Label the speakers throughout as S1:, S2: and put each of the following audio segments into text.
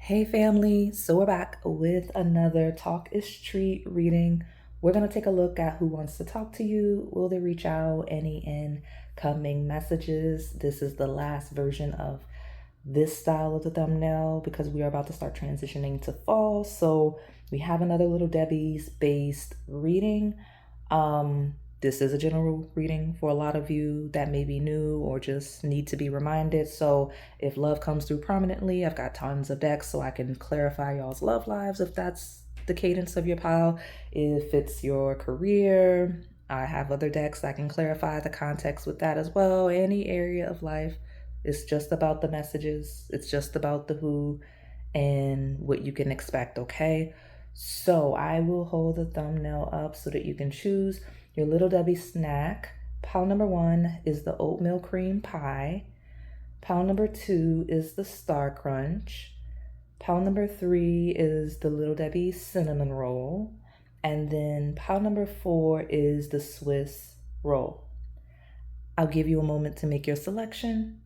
S1: Hey family, so we're back with another Talk is Treat reading. We're going to take a look at who wants to talk to you. Will they reach out? Any incoming messages? This is the last version of this style of the thumbnail because we are about to start transitioning to fall. So we have another Little Debbie's based reading. This is a general reading for a lot of you that may be new or just need to be reminded. So if love comes through prominently, I've got tons of decks so I can clarify y'all's love lives if that's the cadence of your pile. If it's your career, I have other decks that can clarify the context with that as well. Any area of life. It's just about the messages. It's just about the who and what you can expect, okay? So I will hold the thumbnail up so that you can choose your Little Debbie snack. Pile number 1 is the Oatmeal Cream Pie. Pile number 2 is the Star Crunch. Pile number 3 is the Little Debbie Cinnamon Roll. And then pile number 4 is the Swiss Roll. I'll give you a moment to make your selection.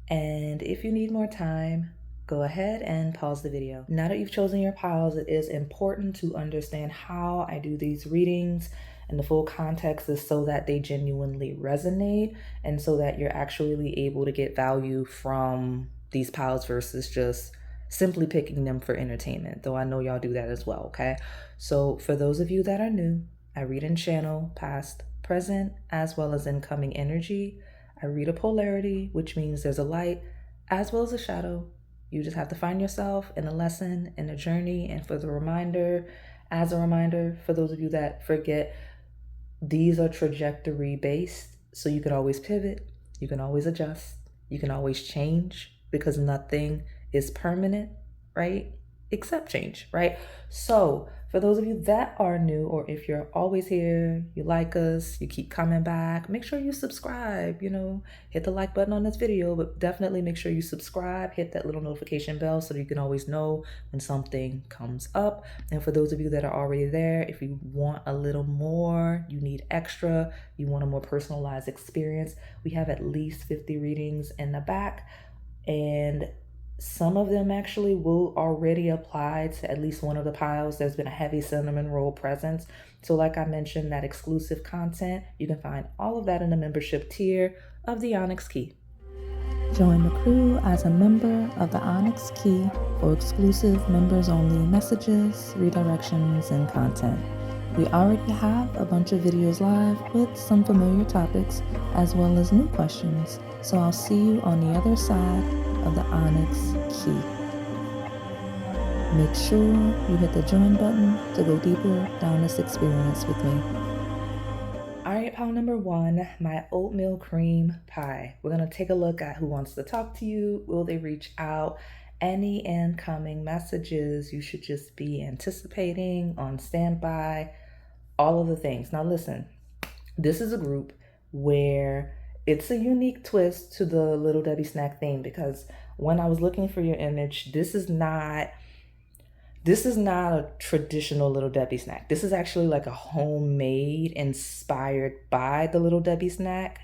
S1: And if you need more time, go ahead and pause the video. Now that you've chosen your piles, it is important to understand how I do these readings, and the full context is so that they genuinely resonate and so that you're actually able to get value from these piles versus just simply picking them for entertainment, though I know y'all do that as well, okay? So for those of you that are new, I read and channel past, present, as well as incoming energy. I read a polarity, which means there's a light as well as a shadow. You just have to find yourself in a lesson, in a journey, and for the reminder, as a reminder, for those of you that forget, these are trajectory based, so you can always pivot, you can always adjust, you can always change because nothing is permanent, right? Except change, right? So for those of you that are new, or if you're always here, you like us, you keep coming back, make sure you subscribe, hit the like button on this video, but definitely make sure you subscribe, hit that little notification bell so you can always know when something comes up. And for those of you that are already there, if you want a little more, you need extra, you want a more personalized experience, we have at least 50 readings in the back, and some of them actually will already apply to at least one of the piles. There's been a heavy cinnamon roll presence. So like I mentioned, that exclusive content, you can find all of that in the membership tier of the Onyx Key. Join the crew as a member of the Onyx Key for exclusive members-only messages, redirections, and content. We already have a bunch of videos live with some familiar topics as well as new questions. So I'll see you on the other side of the Onyx Key. Make sure you hit the join button to go deeper down this experience with me. All right, pile number 1, my oatmeal cream pie. We're going to take a look at who wants to talk to you. Will they reach out? Any incoming messages you should just be anticipating, on standby, all of the things. Now listen, this is a group where it's a unique twist to the Little Debbie snack theme, because when I was looking for your image, this is not a traditional Little Debbie snack. This is actually like a homemade, inspired by the Little Debbie snack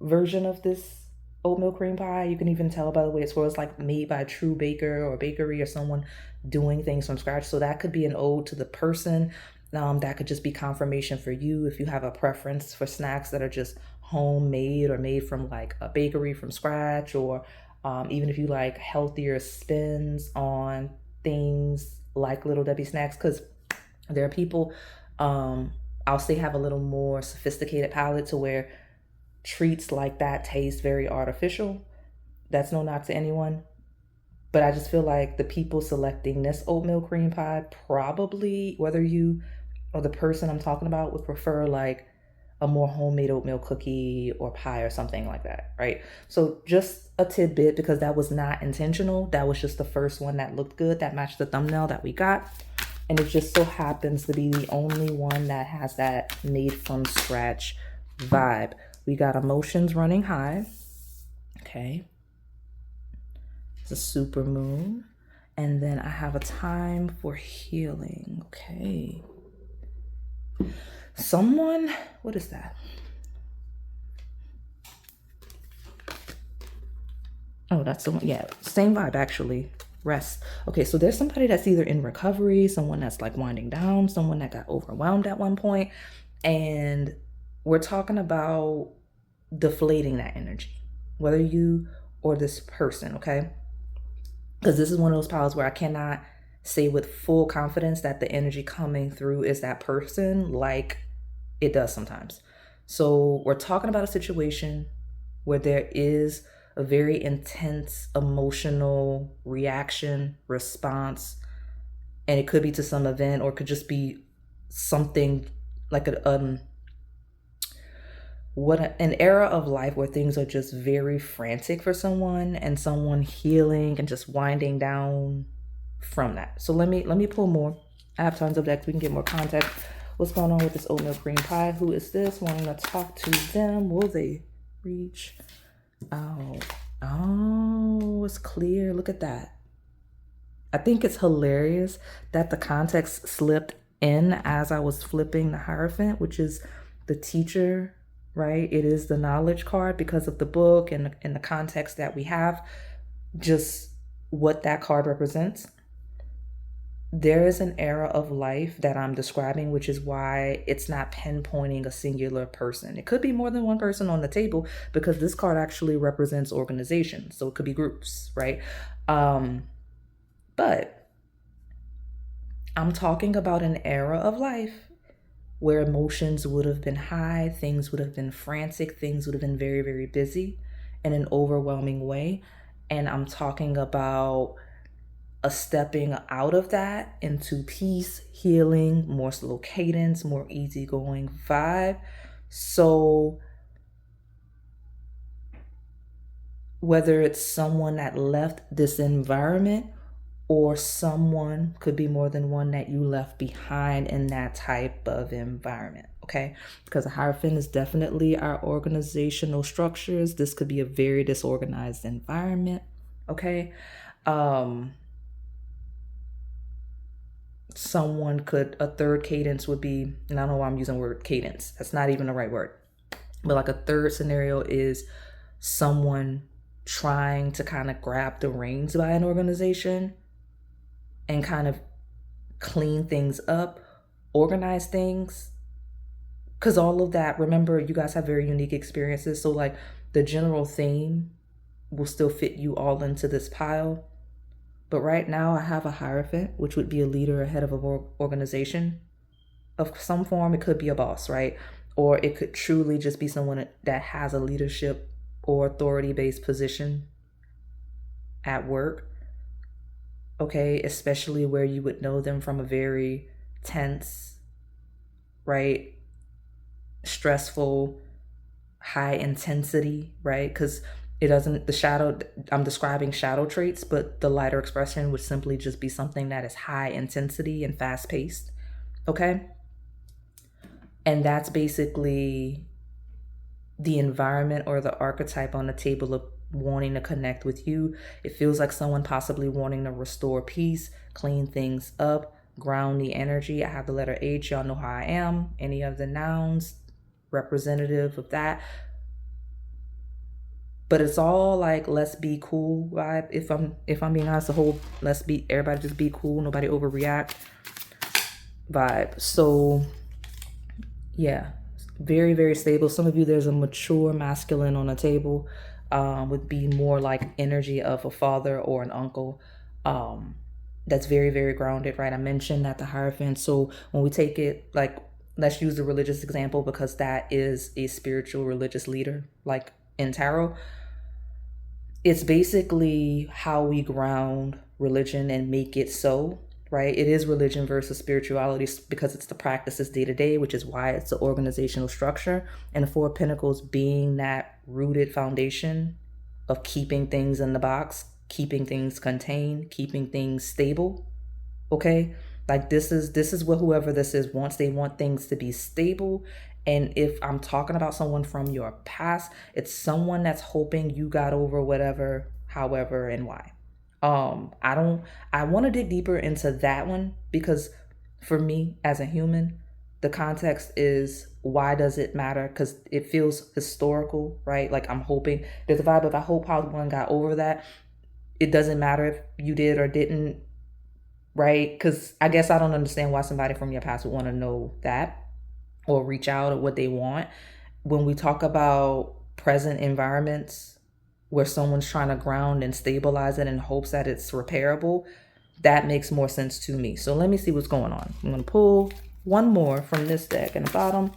S1: version of this oatmeal cream pie. You can even tell by the way it's like made by a true baker or bakery or someone doing things from scratch. So that could be an ode to the person. That could just be confirmation for you if you have a preference for snacks that are just homemade or made from like a bakery from scratch, or even if you like healthier spins on things like Little Debbie snacks, because there are people, I'll say, have a little more sophisticated palate to where treats like that taste very artificial. That's no knock to anyone, but I just feel like the people selecting this oatmeal cream pie, probably, whether you or the person I'm talking about, would prefer like a more homemade oatmeal cookie or pie or something like that, right? So just a tidbit, because that was not intentional. That was just the first one that looked good, that matched the thumbnail that we got. And it just so happens to be the only one that has that made from scratch vibe. We got emotions running high. Okay. It's a super moon. And then I have a time for healing. Okay. Someone, what is that? Oh, that's the one. Yeah, same vibe actually. Rest. Okay, so there's somebody that's either in recovery, someone that's like winding down, someone that got overwhelmed at one point, and we're talking about deflating that energy, whether you or this person, okay? Because this is one of those piles where I cannot say with full confidence that the energy coming through is that person like it does sometimes. So we're talking about a situation where there is a very intense emotional reaction, response, and it could be to some event or it could just be something like an era of life where things are just very frantic for someone and someone healing and just winding down from that. So let me pull more. I have tons of decks. We can get more context. What's going on with this oatmeal cream pie? Who is this? Wanting to talk to them? Will they reach out? Oh, it's clear. Look at that. I think it's hilarious that the context slipped in as I was flipping the Hierophant, which is the teacher, right? It is the knowledge card because of the book and the context that we have, just what that card represents. There is an era of life that I'm describing, which is why it's not pinpointing a singular person. It could be more than one person on the table because this card actually represents organizations. So it could be groups, right? But I'm talking about an era of life where emotions would have been high, things would have been frantic, things would have been very, very busy in an overwhelming way. And I'm talking about a stepping out of that into peace, healing, more slow cadence, more easygoing vibe. So whether it's someone that left this environment or someone, could be more than one, that you left behind in that type of environment, okay? Because a Hierophant is definitely our organizational structures. This could be a very disorganized environment, okay? Someone could, a third cadence would be, and I don't know why I'm using the word cadence. That's not even the right word. But like a third scenario is someone trying to kind of grab the reins by an organization and kind of clean things up, organize things. Because all of that, remember, you guys have very unique experiences. So like the general theme will still fit you all into this pile. But right now I have a Hierophant, which would be a leader, a head of an organization of some form. It could be a boss, right? Or it could truly just be someone that has a leadership or authority-based position at work, okay? Especially where you would know them from a very tense, right? Stressful, high intensity, right? Because it doesn't, the shadow, I'm describing shadow traits, but the lighter expression would simply just be something that is high intensity and fast paced, okay? And that's basically the environment or the archetype on the table of wanting to connect with you. It feels like someone possibly wanting to restore peace, clean things up, ground the energy. I have the letter H, y'all know how I am. Any of the nouns representative of that. But it's all like, let's be cool vibe. If I'm being honest, the whole everybody just be cool, nobody overreact vibe. So yeah, very, very stable. Some of you, there's a mature masculine on the table, would be more like energy of a father or an uncle. That's very, very grounded, right? I mentioned that the Hierophant. So when we take it, like, let's use the religious example because that is a spiritual religious leader, like in tarot. It's basically how we ground religion and make it so, right? It is religion versus spirituality because it's the practices day to day, which is why it's the organizational structure. And the Four of Pentacles being that rooted foundation of keeping things in the box, keeping things contained, keeping things stable, okay? Like this is what whoever this is wants. They want things to be stable. And if I'm talking about someone from your past, it's someone that's hoping you got over whatever, however, and why. I want to dig deeper into that one because for me as a human, the context is why does it matter? Because it feels historical, right? Like I'm hoping there's a vibe of I hope how one got over that. It doesn't matter if you did or didn't, right? Because I guess I don't understand why somebody from your past would want to know that or reach out or what they want. When we talk about present environments where someone's trying to ground and stabilize it in hopes that it's repairable, that makes more sense to me. So let me see what's going on. I'm going to pull one more from this deck in the bottom.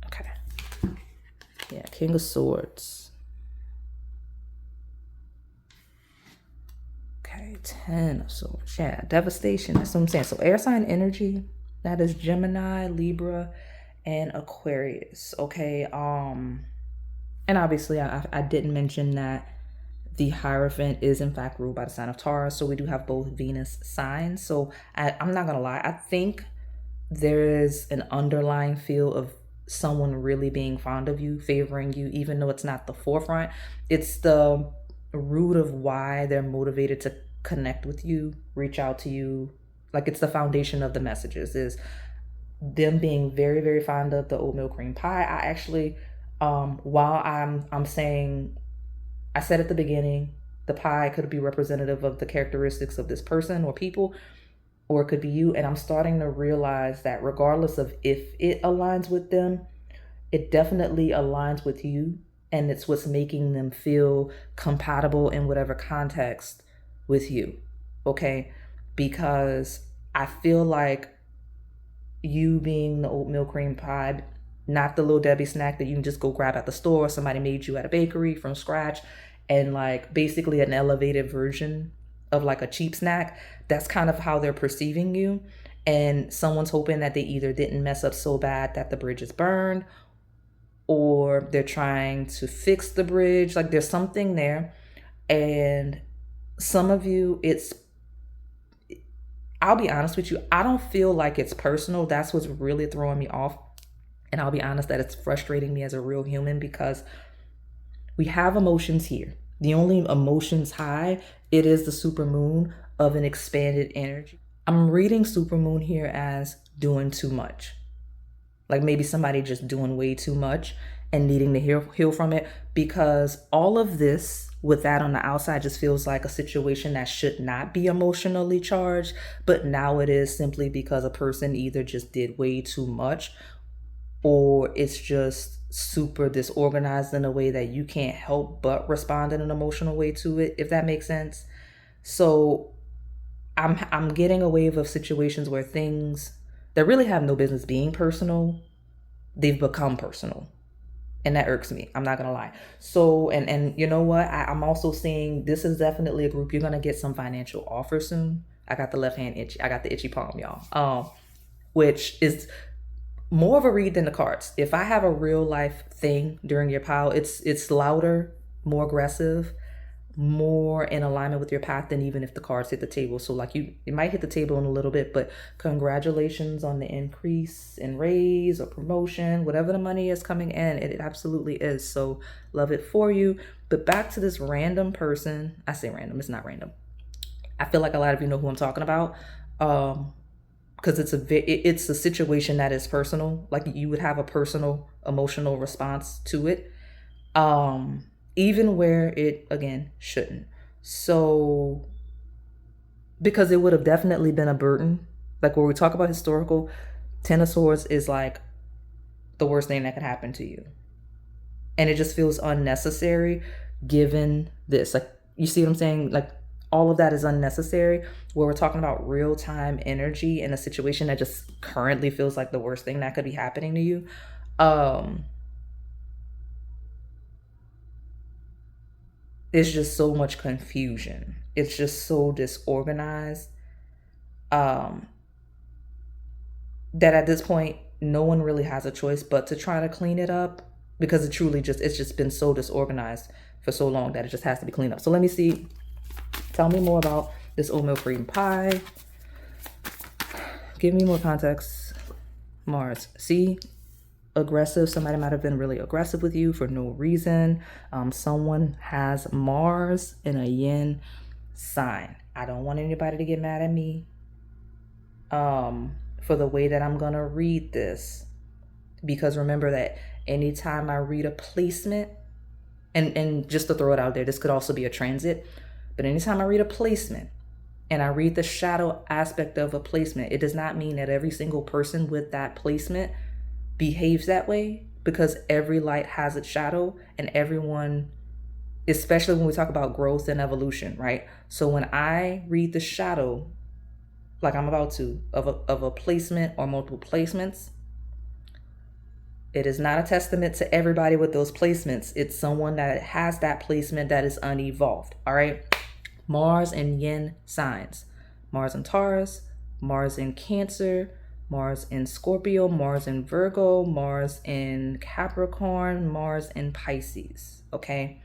S1: Okay. Yeah, King of Swords. Okay, 10 of Swords. Yeah, devastation. That's what I'm saying. So air sign energy, that is Gemini, Libra, and Aquarius. Okay. And obviously I didn't mention that the Hierophant is in fact ruled by the sign of Taurus. So we do have both Venus signs. So I'm not gonna lie, I think there is an underlying feel of someone really being fond of you, favoring you, even though it's not the forefront. It's the root of why they're motivated to connect with you, reach out to you. Like it's the foundation of the messages is them being very, very fond of the oatmeal cream pie. I actually, while I'm saying, I said at the beginning, the pie could be representative of the characteristics of this person or people, or it could be you. And I'm starting to realize that regardless of if it aligns with them, it definitely aligns with you. And it's what's making them feel compatible in whatever context with you. Okay. Because I feel like you being the oatmeal cream pie, not the little Debbie snack that you can just go grab at the store, somebody made you at a bakery from scratch, and like basically an elevated version of like a cheap snack. That's kind of how they're perceiving you. And someone's hoping that they either didn't mess up so bad that the bridge is burned, or they're trying to fix the bridge. Like there's something there. And some of you, I'll be honest with you, I don't feel like it's personal. That's what's really throwing me off. And I'll be honest that it's frustrating me as a real human because we have emotions here. The only emotions high, it is the supermoon of an expanded energy. I'm reading supermoon here as doing too much. Like maybe somebody just doing way too much and needing to heal from it, because all of this with that on the outside just feels like a situation that should not be emotionally charged, but now it is simply because a person either just did way too much or it's just super disorganized in a way that you can't help but respond in an emotional way to it, if that makes sense. So I'm getting a wave of situations where things that really have no business being personal, they've become personal. And that irks me. I'm not going to lie. So, and you know what? I'm also seeing this is definitely a group. You're going to get some financial offer soon. I got the left hand itchy. I got the itchy palm, y'all. Which is more of a read than the cards. If I have a real life thing during your pile, it's louder, more aggressive, more in alignment with your path than even if the cards hit the table. So like it might hit the table in a little bit, but congratulations on the increase in raise or promotion, whatever the money is coming in, it absolutely is. So love it for you. But back to this random person. I say random, it's not random. I feel like a lot of you know who I'm talking about. Because it's a situation that is personal. Like you would have a personal emotional response to it. Even where it, again, shouldn't. So, because it would have definitely been a burden. Like where we talk about historical, 10 of Swords is like the worst thing that could happen to you. And it just feels unnecessary given this. Like, you see what I'm saying? Like, all of that is unnecessary. Where we're talking about real-time energy in a situation that just currently feels like the worst thing that could be happening to you. It's just so much confusion. It's just so disorganized that at this point, no one really has a choice but to try to clean it up, because it's just been so disorganized for so long that it just has to be cleaned up. So let me see. Tell me more about this oatmeal cream pie. Give me more context. Mars. See? Aggressive. Somebody might have been really aggressive with you for no reason. Someone has Mars in a yin sign. I don't want anybody to get mad at me. for the way that I'm gonna read this. Because remember that anytime I read a placement, and just to throw it out there, this could also be a transit, but anytime I read a placement and I read the shadow aspect of a placement, it does not mean that every single person with that placement behaves that way, because every light has its shadow, and everyone, especially when we talk about growth and evolution, right? So when I read the shadow, like I'm about to, of a placement or multiple placements, it is not a testament to everybody with those placements. It's someone that has that placement that is unevolved. All right. Mars and Yin signs. Mars in Taurus, Mars in Cancer, Mars in Scorpio, Mars in Virgo, Mars in Capricorn, Mars in Pisces. Okay.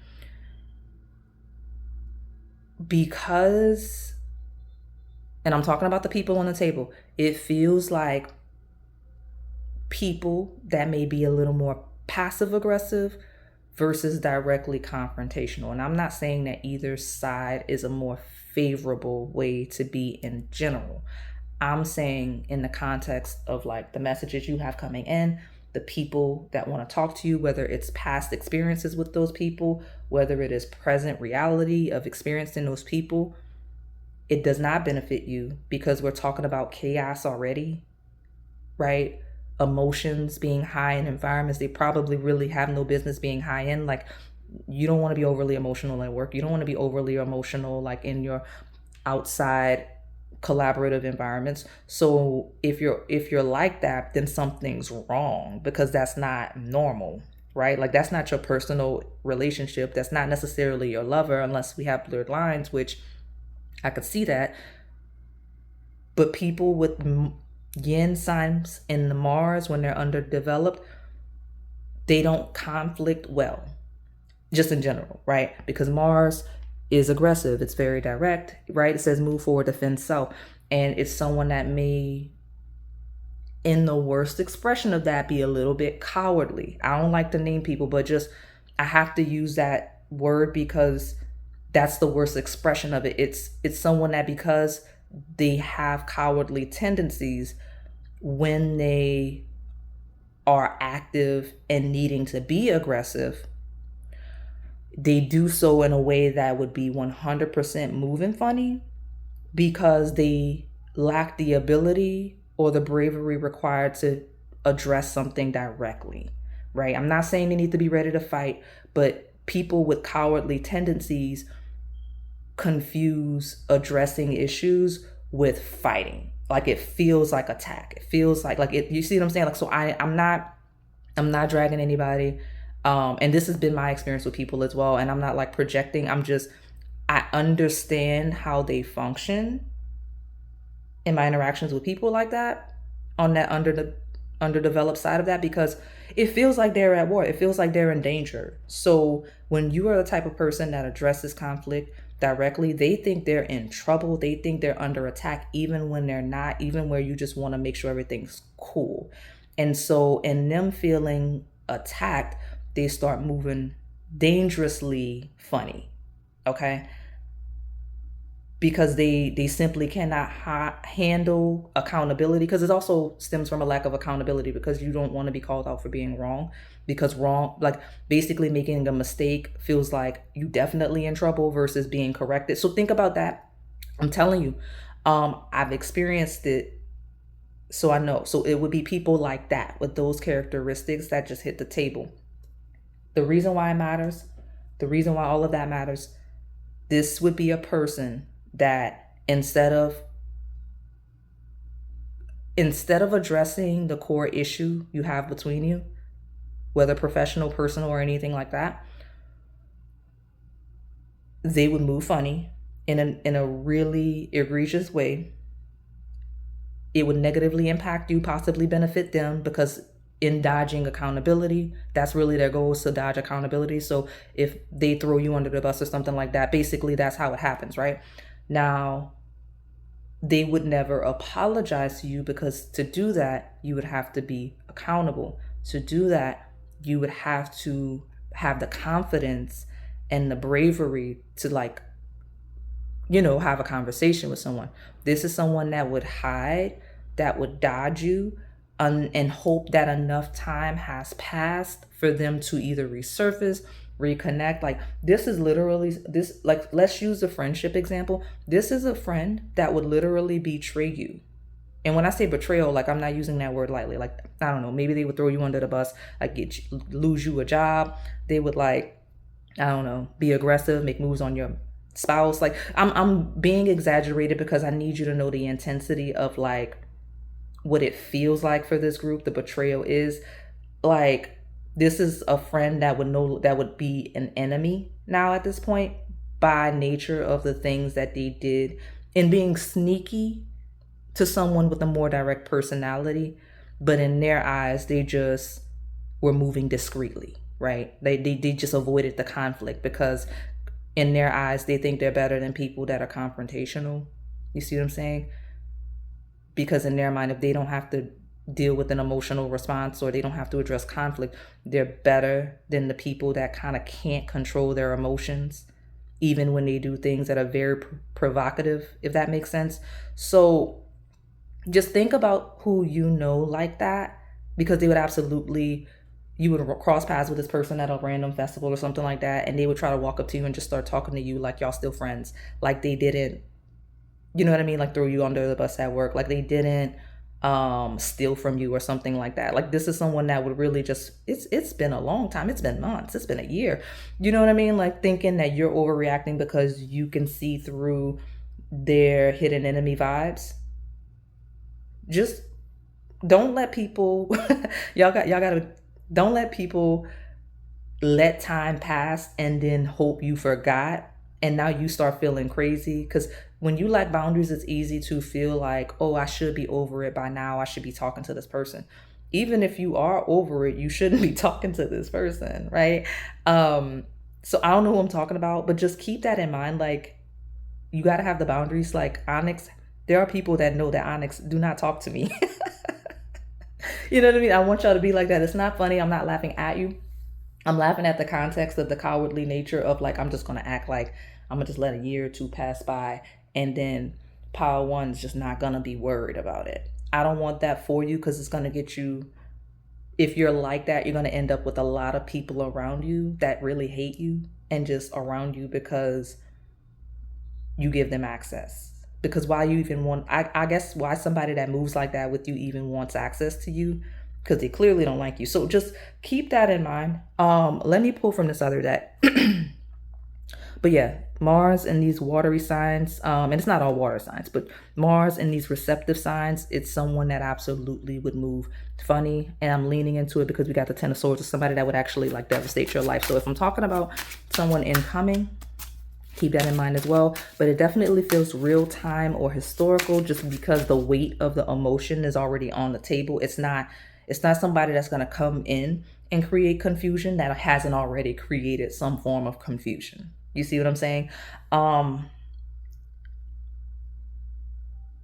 S1: Because, and I'm talking about the people on the table, it feels like people that may be a little more passive aggressive versus directly confrontational. And I'm not saying that either side is a more favorable way to be in general. I'm saying in the context of like the messages you have coming in, the people that want to talk to you, whether it's past experiences with those people, whether it is present reality of experiencing those people, it does not benefit you, because we're talking about chaos already, right? Emotions being high in environments they probably really have no business being high in. Like, you don't want to be overly emotional at work. You don't want to be overly emotional like in your outside collaborative environments. So if you're like that, then something's wrong, because that's not normal, right? Like, that's not your personal relationship. That's not necessarily your lover, unless we have blurred lines, which I could see that. But people with Yin signs in the Mars, when they're underdeveloped, they don't conflict well, just in general, right? Because Mars is aggressive. It's very direct, right? It says move forward, defend self. And it's someone that may, in the worst expression of that, be a little bit cowardly. I don't like to name people, but just, I have to use that word because that's the worst expression of it. It's someone that, because they have cowardly tendencies, when they are active and needing to be aggressive, they do so in a way that would be 100% moving funny, because they lack the ability or the bravery required to address something directly, right? I'm not saying they need to be ready to fight, but people with cowardly tendencies confuse addressing issues with fighting. Like, it feels like attack. It feels like it, you see what I'm saying? Like, so I'm not dragging anybody. And this has been my experience with people as well. And I'm not like projecting. I understand how they function in my interactions with people like that, on that underdeveloped side of that, because it feels like they're at war. It feels like they're in danger. So when you are the type of person that addresses conflict directly, they think they're in trouble. They think they're under attack, even when they're not, even where you just want to make sure everything's cool. And so in them feeling attacked, they start moving dangerously funny, okay? Because they simply cannot handle accountability, because it also stems from a lack of accountability, because you don't want to be called out for being wrong, because wrong, like basically making a mistake feels like you definitely in trouble versus being corrected. So think about that. I'm telling you, I've experienced it. So I know. So it would be people like that with those characteristics that just hit the table. The reason why it matters, the reason why all of that matters, this would be a person that instead of addressing the core issue you have between you, whether professional, personal, or anything like that, they would move funny in a really egregious way. It would negatively impact you, possibly benefit them, because in dodging accountability, that's really their goal, is to dodge accountability. So if they throw you under the bus or something like that, basically that's how it happens, right? Now, they would never apologize to you, because to do that, you would have to be accountable. To do that, you would have to have the confidence and the bravery to, have a conversation with someone. This is someone that would hide that would dodge you and hope that enough time has passed for them to either resurface, reconnect. Like this is literally this, like let's use the friendship example. This is a friend that would literally betray you. And when I say betrayal, like I'm not using that word lightly. Like, I don't know, maybe they would throw you under the bus, like lose you a job. They would like, I don't know, be aggressive, make moves on your spouse. Like I'm being exaggerated because I need you to know the intensity of like what it feels like for this group. The betrayal is like, this is a friend that would be an enemy now at this point by nature of the things that they did and being sneaky to someone with a more direct personality. But in their eyes, they just were moving discreetly, right? They just avoided the conflict because in their eyes, they think they're better than people that are confrontational. You see what I'm saying? Because in their mind, if they don't have to deal with an emotional response or they don't have to address conflict, they're better than the people that kind of can't control their emotions, even when they do things that are very provocative, if that makes sense. So just think about who you know like that, because they would absolutely, you would cross paths with this person at a random festival or something like that, and they would try to walk up to you and just start talking to you like y'all still friends, like they didn't, you know what I mean, like throw you under the bus at work, like they didn't steal from you or something like that. Like this is someone that would really just, it's been a long time, it's been months, it's been a year, you know what I mean, like thinking that you're overreacting because you can see through their hidden enemy vibes. Just don't let people don't let people let time pass and then hope you forgot and now you start feeling crazy. Because when you lack boundaries, it's easy to feel like, oh, I should be over it by now, I should be talking to this person. Even if you are over it, you shouldn't be talking to this person, right? So I don't know who I'm talking about, but just keep that in mind. Like, you got to have the boundaries. Like Onyx, there are people that know that Onyx, do not talk to me. You know what I mean? I want y'all to be like that. It's not funny. I'm not laughing at you. I'm laughing at the context of the cowardly nature of like, I'm just going to act like I'm going to just let a year or two pass by and then Power One's just not going to be worried about it. I don't want that for you, because it's going to get you, if you're like that, you're going to end up with a lot of people around you that really hate you and just around you because you give them access. Because why you even want, I guess why somebody that moves like that with you even wants access to you, because they clearly don't like you. So just keep that in mind. Let me pull from this other deck. But yeah, Mars in these watery signs, and it's not all water signs, but Mars in these receptive signs, it's someone that absolutely would move funny. And I'm leaning into it because we got the Ten of Swords, of somebody that would actually like devastate your life. So if I'm talking about someone incoming, keep that in mind as well. But it definitely feels real time or historical, just because the weight of the emotion is already on the table. It's not somebody that's going to come in and create confusion that hasn't already created some form of confusion. You see what I'm saying?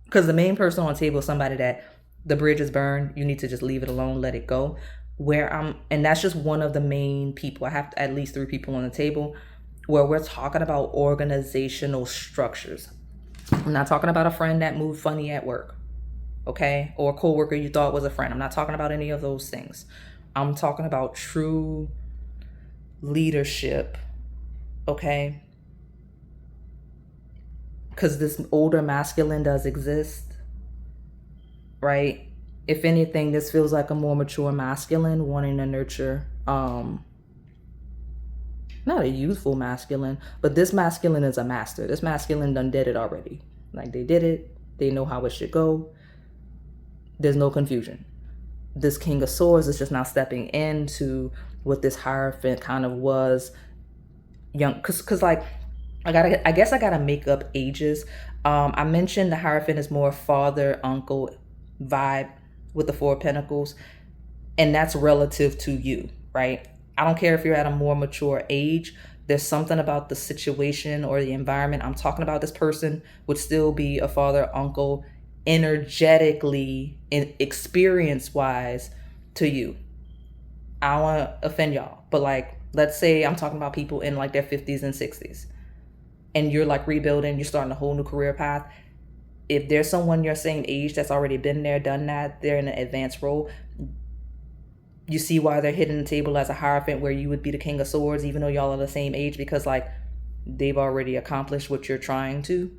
S1: Because the main person on the table is somebody that the bridge is burned. You need to just leave it alone, let it go. And that's just one of the main people. I have at least 3 people on the table where we're talking about organizational structures. I'm not talking about a friend that moved funny at work, okay? Or a coworker you thought was a friend. I'm not talking about any of those things. I'm talking about true leadership, okay? Because this older masculine does exist, right? If anything, this feels like a more mature masculine wanting to nurture, not a youthful masculine, but this masculine is a master. This masculine done did it already. Like they did it. They know how it should go. There's no confusion. This King of Swords is just now stepping into what this Hierophant kind of was. Young, cause like I guess I gotta make up ages. I mentioned the Hierophant is more father, uncle vibe with the 4 of Pentacles, and that's relative to you, right? I don't care if you're at a more mature age. There's something about the situation or the environment. I'm talking about this person would still be a father, uncle, energetically and experience-wise to you. I don't want to offend y'all, but like, let's say I'm talking about people in like their 50s and 60s, and you're like rebuilding, you're starting a whole new career path. if there's someone your same age that's already been there, done that, they're in an advanced role, you see why they're hitting the table as a Hierophant, where you would be the King of Swords, even though y'all are the same age, because like they've already accomplished what you're trying to,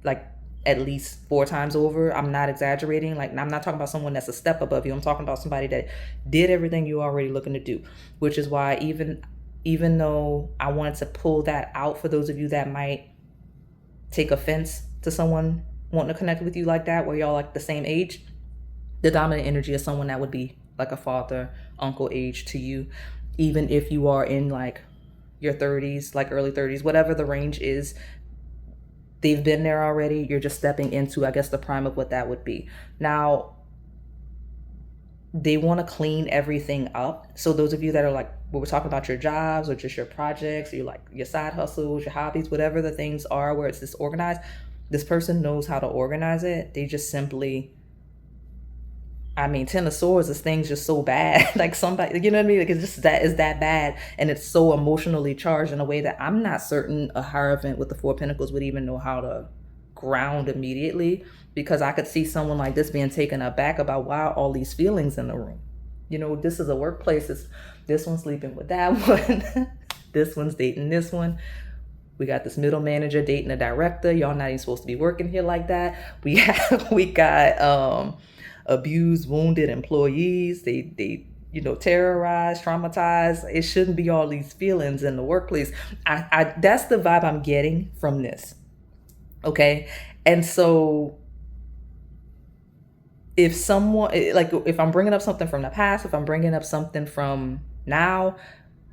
S1: like at least 4 times over. I'm not exaggerating. Like, I'm not talking about someone that's a step above you. I'm talking about somebody that did everything you're already looking to do, which is why even though I wanted to pull that out for those of you that might take offense to someone wanting to connect with you like that, where y'all like the same age, the dominant energy is someone that would be like a father, uncle age to you, even if you are in like your 30s, like early 30s, whatever the range is. They've been there already. You're just stepping into, I guess, the prime of what that would be. Now, they want to clean everything up. So those of you that are like, we're talking about your jobs or just your projects, or you like your side hustles, your hobbies, whatever the things are where it's disorganized, this person knows how to organize it. They just simply, I mean, Ten of Swords, this thing's just so bad. Like somebody, you know what I mean? Like it's just that is that bad. And it's so emotionally charged in a way that I'm not certain a Hierophant with the 4 Pentacles would even know how to ground immediately, because I could see someone like this being taken aback about why all these feelings in the room. You know, this is a workplace. It's this one's sleeping with that one. This one's dating this one. We got this middle manager dating a director. Y'all not even supposed to be working here like that. We got abused, wounded employees. They you know, terrorized, traumatized. It shouldn't be all these feelings in the workplace. I that's the vibe I'm getting from this. Okay. And so if someone, like, if I'm bringing up something from the past, if I'm bringing up something from now,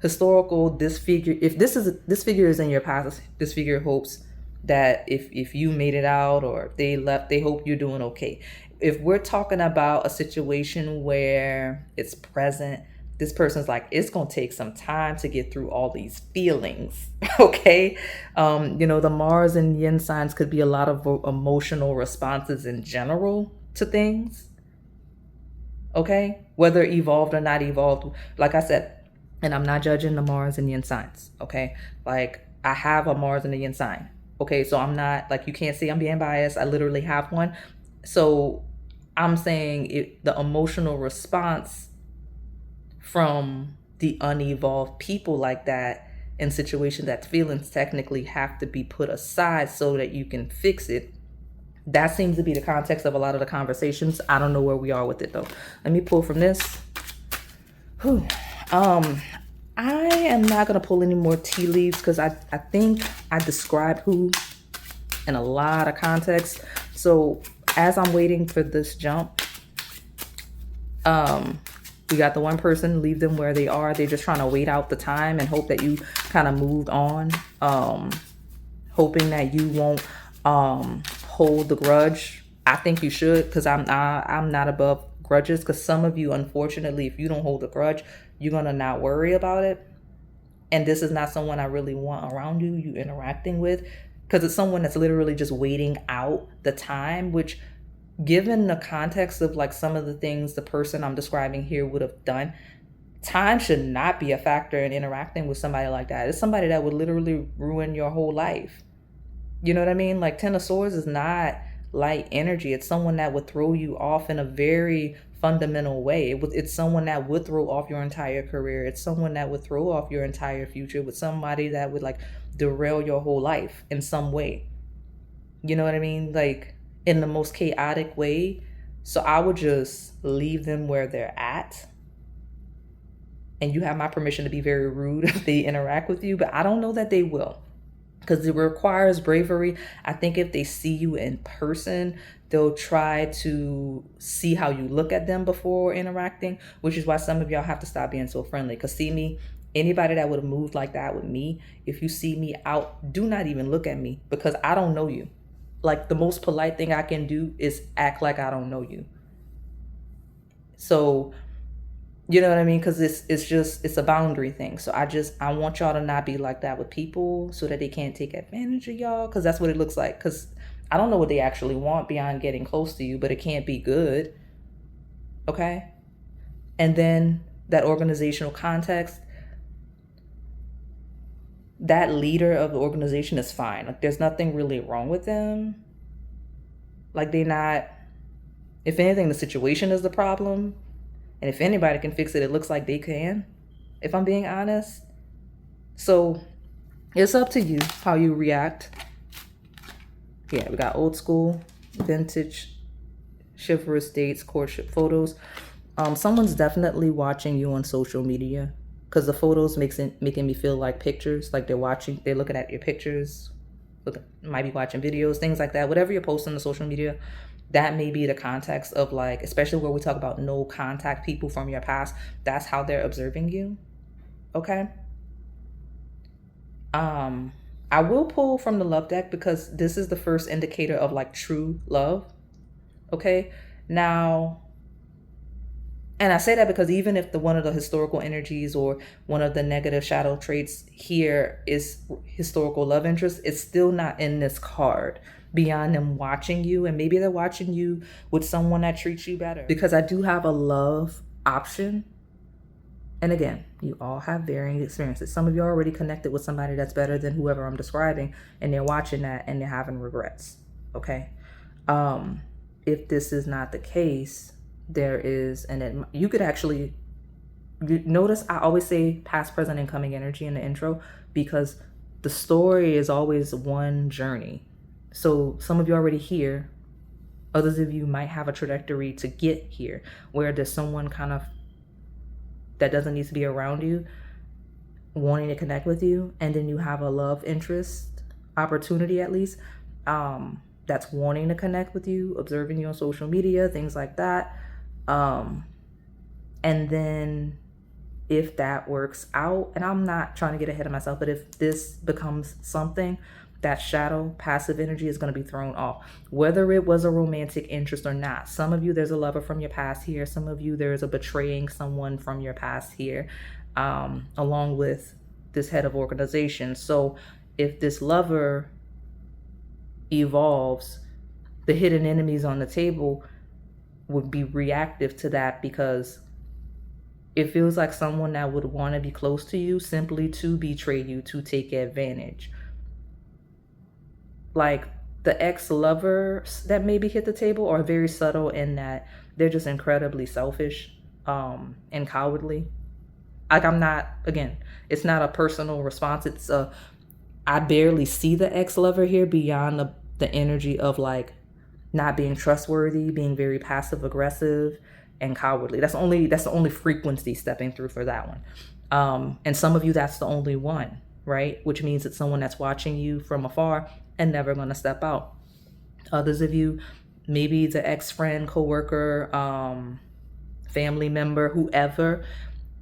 S1: historical, this figure, if this figure is in your past, this figure hopes that if you made it out or if they left, they hope you're doing okay. If we're talking about a situation where it's present, this person's like, it's going to take some time to get through all these feelings. Okay. You know, the Mars and Yin signs could be a lot of emotional responses in general to things. Okay. Whether evolved or not evolved, like I said, and I'm not judging the Mars and Yin signs. Okay. Like, I have a Mars and a Yin sign. Okay. So I'm not, like, you can't say I'm being biased. I literally have one. So I'm saying the emotional response from the unevolved people like that in situations that feelings technically have to be put aside so that you can fix it. That seems to be the context of a lot of the conversations. I don't know where we are with it though. Let me pull from this. Whew. I am not going to pull any more tea leaves because I think I described who in a lot of context. So as I'm waiting for this jump, we got the one person, leave them where they are. They're just trying to wait out the time and hope that you kind of moved on. Hoping that you won't hold the grudge. I think you should, because I'm not above grudges, because some of you, unfortunately, if you don't hold a grudge, you're going to not worry about it. And this is not someone I really want around you interacting with, because it's someone that's literally just waiting out the time, which, given the context of like some of the things the person I'm describing here would have done, time should not be a factor in interacting with somebody like that. It's somebody that would literally ruin your whole life. You know what I mean? Like, Ten of Swords is not light energy. It's someone that would throw you off in a very fundamental way. It's someone that would throw off your entire career. It's someone that would throw off your entire future, with somebody that would like derail your whole life in some way. You know what I mean? Like, in the most chaotic way. So I would just leave them where they're at. And you have my permission to be very rude if they interact with you, but I don't know that they will, because it requires bravery. I think if they see you in person, they'll try to see how you look at them before interacting, which is why some of y'all have to stop being so friendly. Because see me, anybody that would have moved like that with me, if you see me out, do not even look at me, because I don't know you. Like, the most polite thing I can do is act like I don't know you. So, you know what I mean? Because it's a boundary thing. So I want y'all to not be like that with people, so that they can't take advantage of y'all, because that's what it looks like. Because I don't know what they actually want beyond getting close to you, but it can't be good. Okay? And then that organizational context, that leader of the organization is fine. Like, there's nothing really wrong with them. Like they're not, if anything, the situation is the problem. And if anybody can fix it, it looks like they can, if I'm being honest. So it's up to you how you react. Yeah, we got old school, vintage, chivalrous dates, courtship photos. Someone's definitely watching you on social media because the photos making me feel like pictures, like they're looking at your pictures, might be watching videos, things like that. Whatever you're posting on social media, that may be the context of, like, especially where we talk about no contact people from your past. That's how they're observing you. Okay. I will pull from the love deck because this is the first indicator of like true love. Okay. Now, and I say that because even if one of the historical energies or one of the negative shadow traits here is historical love interest, it's still not in this card beyond them watching you. And maybe they're watching you with someone that treats you better, because I do have a love option. And again, you all have varying experiences. Some of you are already connected with somebody that's better than whoever I'm describing, and they're watching that and they're having regrets. Okay. If this is not the case, there is, and you could actually notice I always say past, present, and coming energy in the intro, because the story is always one journey. So some of you are already here. Others of you might have a trajectory to get here where there's someone kind of that doesn't need to be around you, wanting to connect with you. And then you have a love interest opportunity, at least, that's wanting to connect with you, observing you on social media, things like that. And then if that works out, and I'm not trying to get ahead of myself, but if this becomes something, that shadow passive energy is going to be thrown off, whether it was a romantic interest or not. Some of you, there's a lover from your past here. Some of you, there's a betraying someone from your past here, along with this head of organization. So if this lover evolves, the hidden enemies on the table would be reactive to that, because it feels like someone that would want to be close to you simply to betray you, to take advantage. Like the ex-lovers that maybe hit the table are very subtle in that they're just incredibly selfish and cowardly. Like, I'm not, again, it's not a personal response. It's I barely see the ex-lover here beyond the energy of like not being trustworthy, being very passive aggressive and cowardly. That's the only frequency stepping through for that one. And some of you, that's the only one, right? Which means it's someone that's watching you from afar and never going to step out. Others of you, maybe the ex-friend, coworker, family member, whoever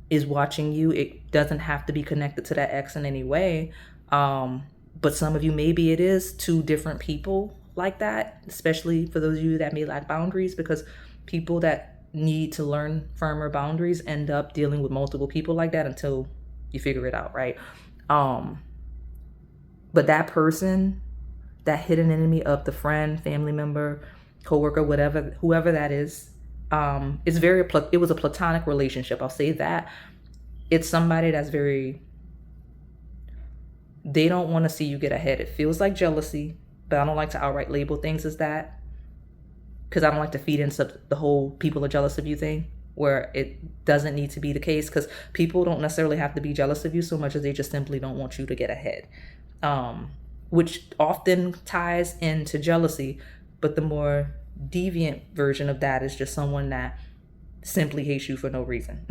S1: is watching you. It doesn't have to be connected to that ex in any way. But some of you, maybe it is two different people like that, especially for those of you that may lack boundaries, because people that need to learn firmer boundaries end up dealing with multiple people like that until you figure it out, right? But that person, that hidden enemy of the friend, family member, coworker, whatever, whoever that is it was a platonic relationship. I'll say that. It's somebody that's they don't want to see you get ahead. It feels like jealousy, but I don't like to outright label things as that, because I don't like to feed into the whole people are jealous of you thing, where it doesn't need to be the case, because people don't necessarily have to be jealous of you so much as they just simply don't want you to get ahead, which often ties into jealousy. But the more deviant version of that is just someone that simply hates you for no reason.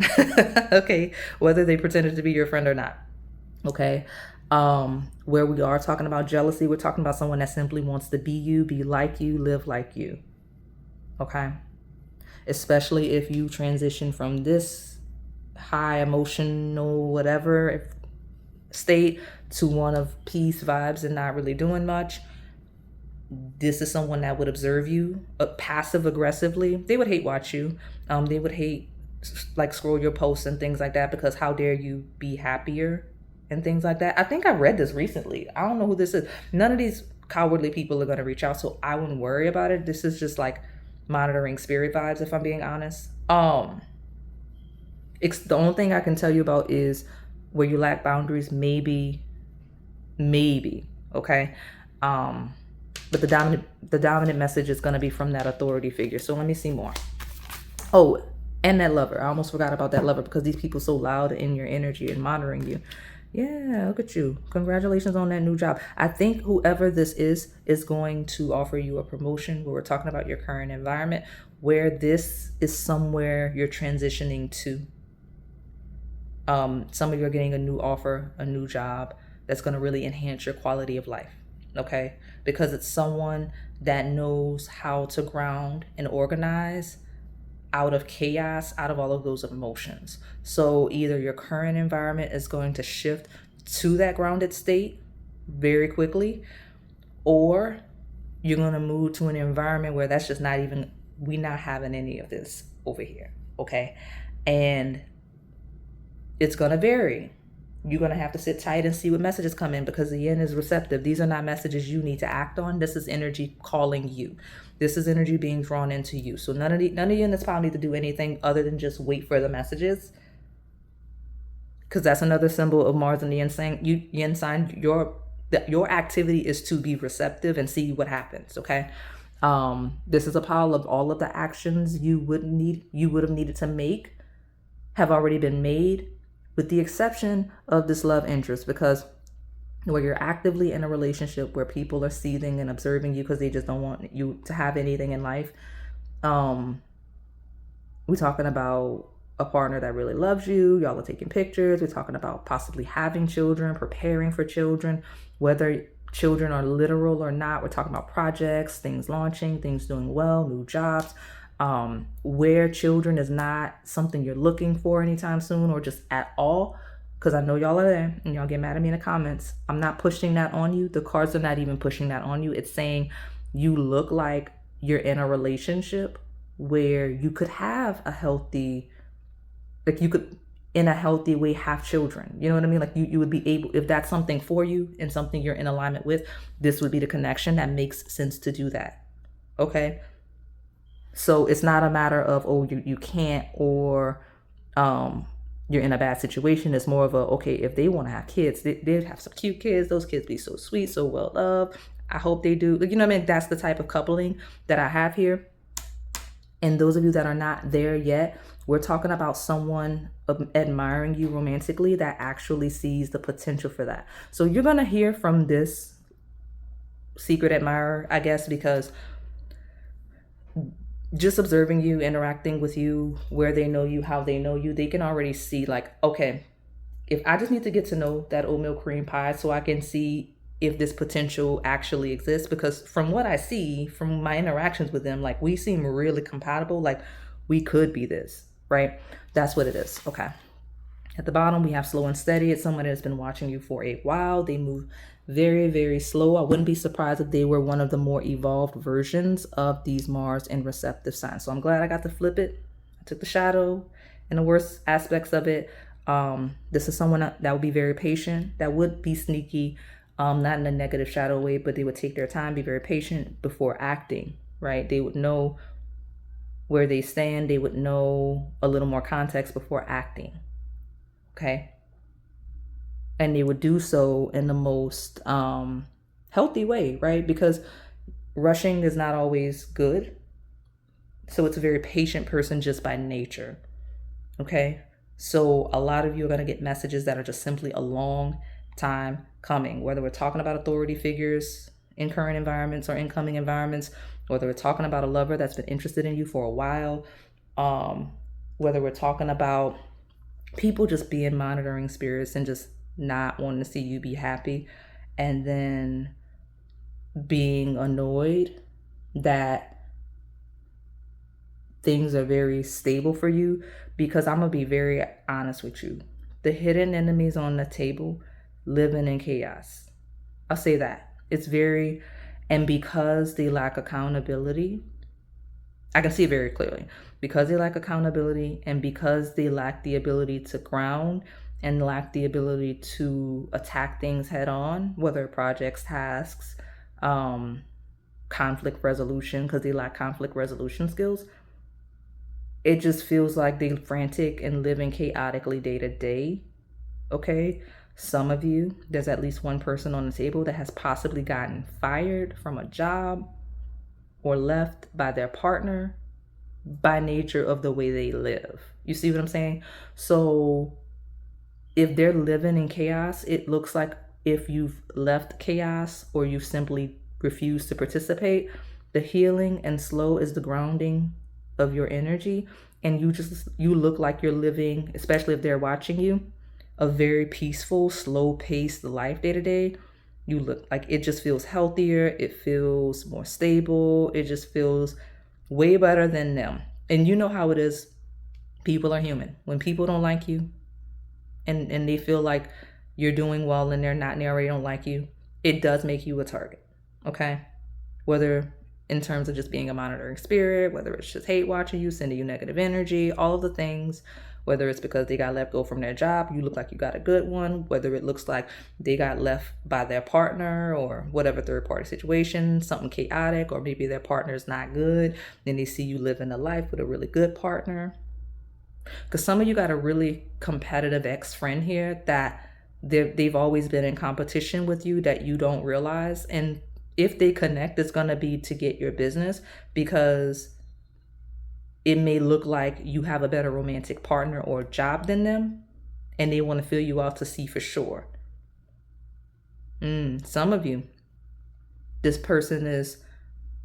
S1: Okay, whether they pretended to be your friend or not. Okay. Where we are talking about jealousy, we're talking about someone that simply wants to be you, be like you, live like you. Okay. Especially if you transition from this high emotional whatever state to one of peace vibes and not really doing much. This is someone that would observe you passive aggressively. They would hate watch you. They would hate like scroll your posts and things like that, because how dare you be happier and things like that. I think I read this recently. I don't know who this is. None of these cowardly people are going to reach out, so I wouldn't worry about it. This is just like monitoring spirit vibes, if I'm being honest. The only thing I can tell you about is where you lack boundaries, maybe, okay? But the dominant message is going to be from that authority figure. So let me see more. Oh, and that lover. I almost forgot about that lover because these people so loud in your energy and monitoring you. Yeah, look at you. Congratulations on that new job. I think whoever this is going to offer you a promotion. Where we're talking about your current environment, where this is somewhere you're transitioning to. Some of you are getting a new offer, a new job that's going to really enhance your quality of life. Okay, because it's someone that knows how to ground and organize out of chaos, out of all of those emotions. So either your current environment is going to shift to that grounded state very quickly, or you're going to move to an environment where that's just not even, we're not having any of this over here. Okay. And it's going to vary. You're going to have to sit tight and see what messages come in, because the yin is receptive. These are not messages you need to act on. This is energy calling you. This is energy being drawn into you. So none of you in this pile need to do anything other than just wait for the messages, because that's another symbol of Mars and the yin sign. Your activity is to be receptive and see what happens. Okay. This is a pile of all of the actions you would have needed to make have already been made, with the exception of this love interest, because where you're actively in a relationship where people are seething and observing you because they just don't want you to have anything in life. We're talking about a partner that really loves you. Y'all are taking pictures. We're talking about possibly having children, preparing for children, whether children are literal or not. We're talking about projects, things launching, things doing well, new jobs. Where children is not something you're looking for anytime soon, or just at all, because I know y'all are there and y'all get mad at me in the comments. I'm not pushing that on you. The cards are not even pushing that on you. It's saying you look like you're in a relationship where you could have a healthy, like you could in a healthy way have children. You know what I mean? Like you would be able, if that's something for you and something you're in alignment with, this would be the connection that makes sense to do that. Okay. So it's not a matter of, oh, you can't, or you're in a bad situation. It's more of a, okay, if they want to have kids, they'd have some cute kids. Those kids be so sweet, so well loved. I hope they do. You know what I mean? That's the type of coupling that I have here. And those of you that are not there yet, we're talking about someone admiring you romantically that actually sees the potential for that. So you're going to hear from this secret admirer, I guess, because just observing you, interacting with you, where they know you, how they know you, they can already see like, okay, if I just need to get to know that oatmeal cream pie so I can see if this potential actually exists, because from what I see, from my interactions with them, like we seem really compatible, like we could be this, right? That's what it is. Okay. At the bottom, we have slow and steady. It's someone that's been watching you for a while. They move very, very slow. I wouldn't be surprised if they were one of the more evolved versions of these Mars and receptive signs. So I'm glad I got to flip it. I took the shadow and the worst aspects of it. This is someone that would be very patient, that would be sneaky, not in a negative shadow way, but they would take their time, be very patient before acting, right? They would know where they stand. They would know a little more context before acting. Okay. And they would do so in the most healthy way, right? Because rushing is not always good. So it's a very patient person just by nature. Okay. So a lot of you are going to get messages that are just simply a long time coming, whether we're talking about authority figures in current environments or incoming environments, whether we're talking about a lover that's been interested in you for a while, whether we're talking about people just being monitoring spirits and just not wanting to see you be happy, and then being annoyed that things are very stable for you. Because I'm going to be very honest with you. The hidden enemies on the table living in chaos. I'll say that. It's very, and because they lack accountability, I can see it very clearly. Because they lack accountability and because they lack the ability to ground and lack the ability to attack things head on, whether projects, tasks, conflict resolution, because they lack conflict resolution skills, it just feels like they're frantic and living chaotically day to day. Okay. Some of you, there's at least one person on the table that has possibly gotten fired from a job or left by their partner by nature of the way they live. You see what I'm saying? So if they're living in chaos, it looks like if you've left chaos or you simply refuse to participate, the healing and slow is the grounding of your energy. And you look like you're living, especially if they're watching you, a very peaceful, slow paced life day to day. You look like it just feels healthier. It feels more stable. It just feels way better than them. And you know how it is. People are human. When people don't like you and they feel like you're doing well and they're not, and they already don't like you, it does make you a target. Okay? Whether in terms of just being a monitoring spirit, whether it's just hate watching you, sending you negative energy, all of the things, whether it's because they got let go from their job, you look like you got a good one, whether it looks like they got left by their partner or whatever third party situation, something chaotic, or maybe their partner's not good, then they see you living a life with a really good partner. Because some of you got a really competitive ex-friend here that they've always been in competition with you that you don't realize. And if they connect, it's going to be to get your business, because it may look like you have a better romantic partner or job than them, and they want to fill you out to see for sure. Some of you, this person is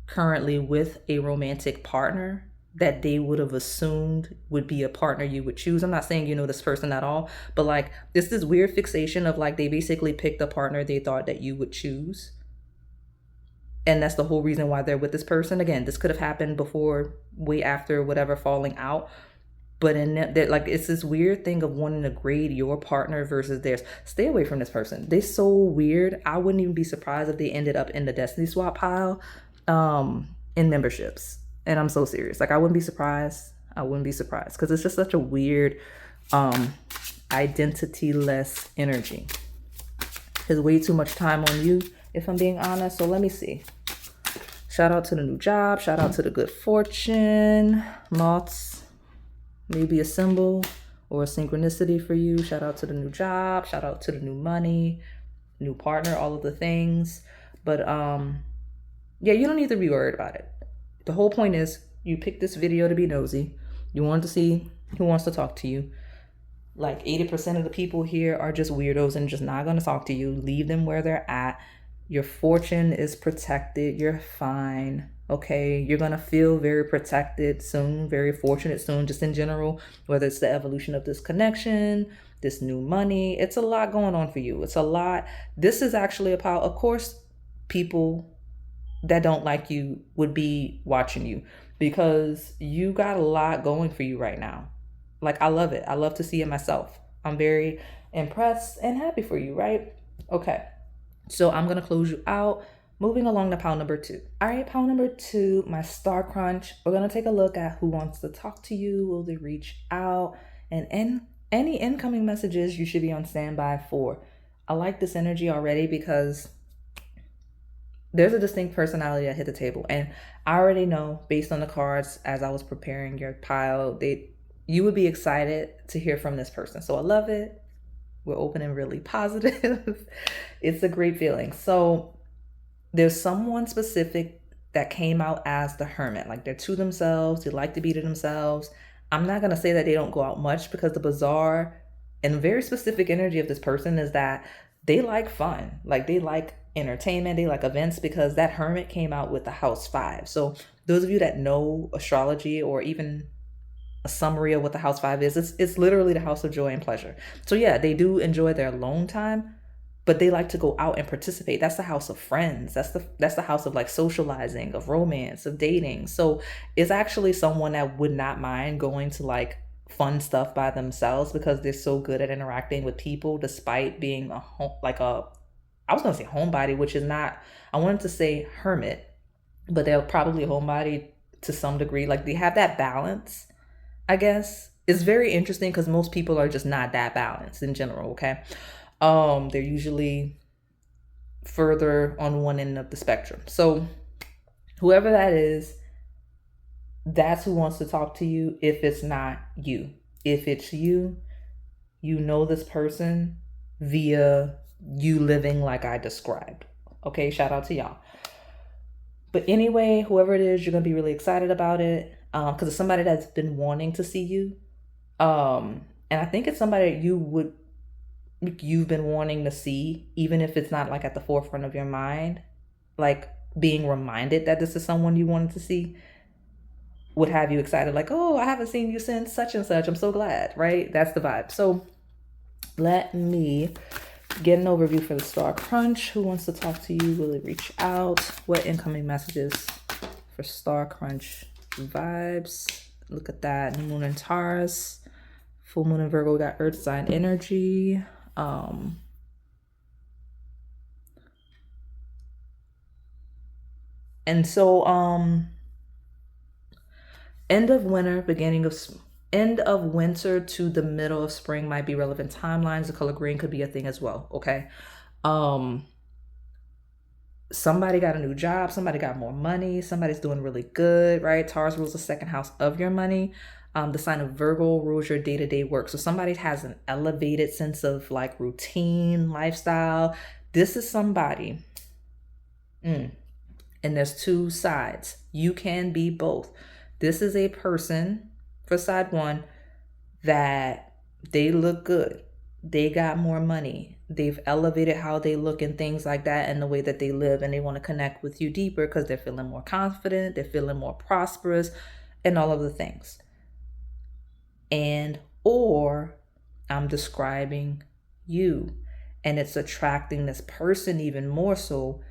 S1: currently with a romantic partner that they would have assumed would be a partner you would choose. I'm not saying you know this person at all, but like this weird fixation of like they basically picked a partner they thought that you would choose. And that's the whole reason why they're with this person. Again, this could have happened before, way after, whatever, falling out. But in that, like, it's this weird thing of wanting to grade your partner versus theirs. Stay away from this person. They're so weird. I wouldn't even be surprised if they ended up in the Destiny Swap pile, in memberships. And I'm so serious. Like, I wouldn't be surprised. I wouldn't be surprised, because it's just such a weird, identity-less energy. There's way too much time on you, if I'm being honest. So let me see. Shout out to the new job. Shout out to the good fortune. Moths, maybe a symbol or a synchronicity for you. Shout out to the new job. Shout out to the new money, new partner, all of the things. But yeah, you don't need to be worried about it. The whole point is you picked this video to be nosy. You wanted to see who wants to talk to you. Like 80% of the people here are just weirdos and just not going to talk to you. Leave them where they're at. Your fortune is protected. You're fine. Okay. You're going to feel very protected soon, very fortunate soon, just in general, whether it's the evolution of this connection, this new money. It's a lot going on for you. It's a lot. This is actually a pile. Of course, people that don't like you would be watching you because you got a lot going for you right now. Like, I love it. I love to see it myself. I'm very impressed and happy for you, right? Okay. So I'm going to close you out. Moving along to pile number 2. All right, pile number 2, my star crunch. We're going to take a look at who wants to talk to you. Will they reach out? And any incoming messages you should be on standby for. I like this energy already because there's a distinct personality that hit the table. And I already know, based on the cards, as I was preparing your pile, you would be excited to hear from this person. So I love it. We're open and really positive. It's a great feeling. So there's someone specific that came out as the hermit. Like, they're to themselves. They like to be to themselves. I'm not going to say that they don't go out much, because the bizarre and very specific energy of this person is that they like fun. Like, they like entertainment. They like events, because that hermit came out with the house 5. So those of you that know astrology, or even a summary of what the house 5 is, it's literally the house of joy and pleasure. So yeah, they do enjoy their alone time, but they like to go out and participate. That's the house of friends. That's the house of like socializing, of romance, of dating. So it's actually someone that would not mind going to like fun stuff by themselves, because they're so good at interacting with people, despite being I was going to say homebody, which is not, I wanted to say hermit, but they're probably a homebody to some degree. Like, they have that balance, I guess. It's very interesting because most people are just not that balanced in general, okay? They're usually further on one end of the spectrum. So whoever that is, that's who wants to talk to you. If it's not you. If it's you, you know this person. via you living like I described. Okay, shout out to y'all. But anyway, whoever it is, you're gonna be really excited about it, because it's somebody that's been wanting to see you, and I think it's somebody that you've been wanting to see, even if it's not like at the forefront of your mind. Like being reminded that this is someone you wanted to see would have you excited, like, oh, I haven't seen you since such and such. I'm so glad, right? That's the vibe. So let me get an overview for the Star Crunch. Who wants to talk to you? Will it reach out? What incoming messages for Star Crunch vibes? Look at that. New Moon in Taurus. Full Moon in Virgo. We got Earth sign energy. And so end of winter to the middle of spring might be relevant timelines. The color green could be a thing as well. Okay. Somebody got a new job, somebody got more money, somebody's doing really good, right? Taurus rules the second house of your money. The sign of Virgo rules your day-to-day work. So somebody has an elevated sense of like routine, lifestyle. This is somebody. And there's two sides. You can be both. This is a person, for side one, that they look good. They got more money. They've elevated how they look and things like that and the way that they live. And they want to connect with you deeper because they're feeling more confident. They're feeling more prosperous and all of the things. Or I'm describing you, and it's attracting this person even more so,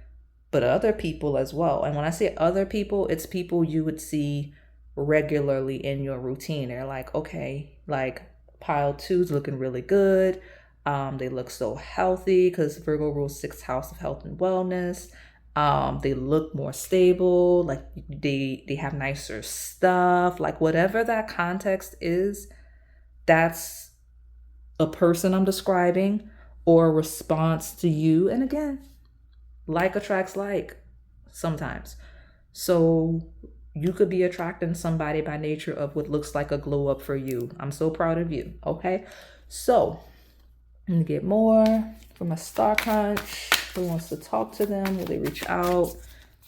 S1: but other people as well. And when I say other people, it's people you would see regularly in your routine. They're like, okay, like pile 2's looking really good. They look so healthy because Virgo rules 6th house of health and wellness. They look more stable, like they have nicer stuff, like whatever that context is, that's a person I'm describing, or a response to you. And again, like attracts like sometimes. So you could be attracting somebody by nature of what looks like a glow up for you. I'm so proud of you. Okay. So I'm gonna get more from a Star Crunch. Who wants to talk to them? Will they reach out?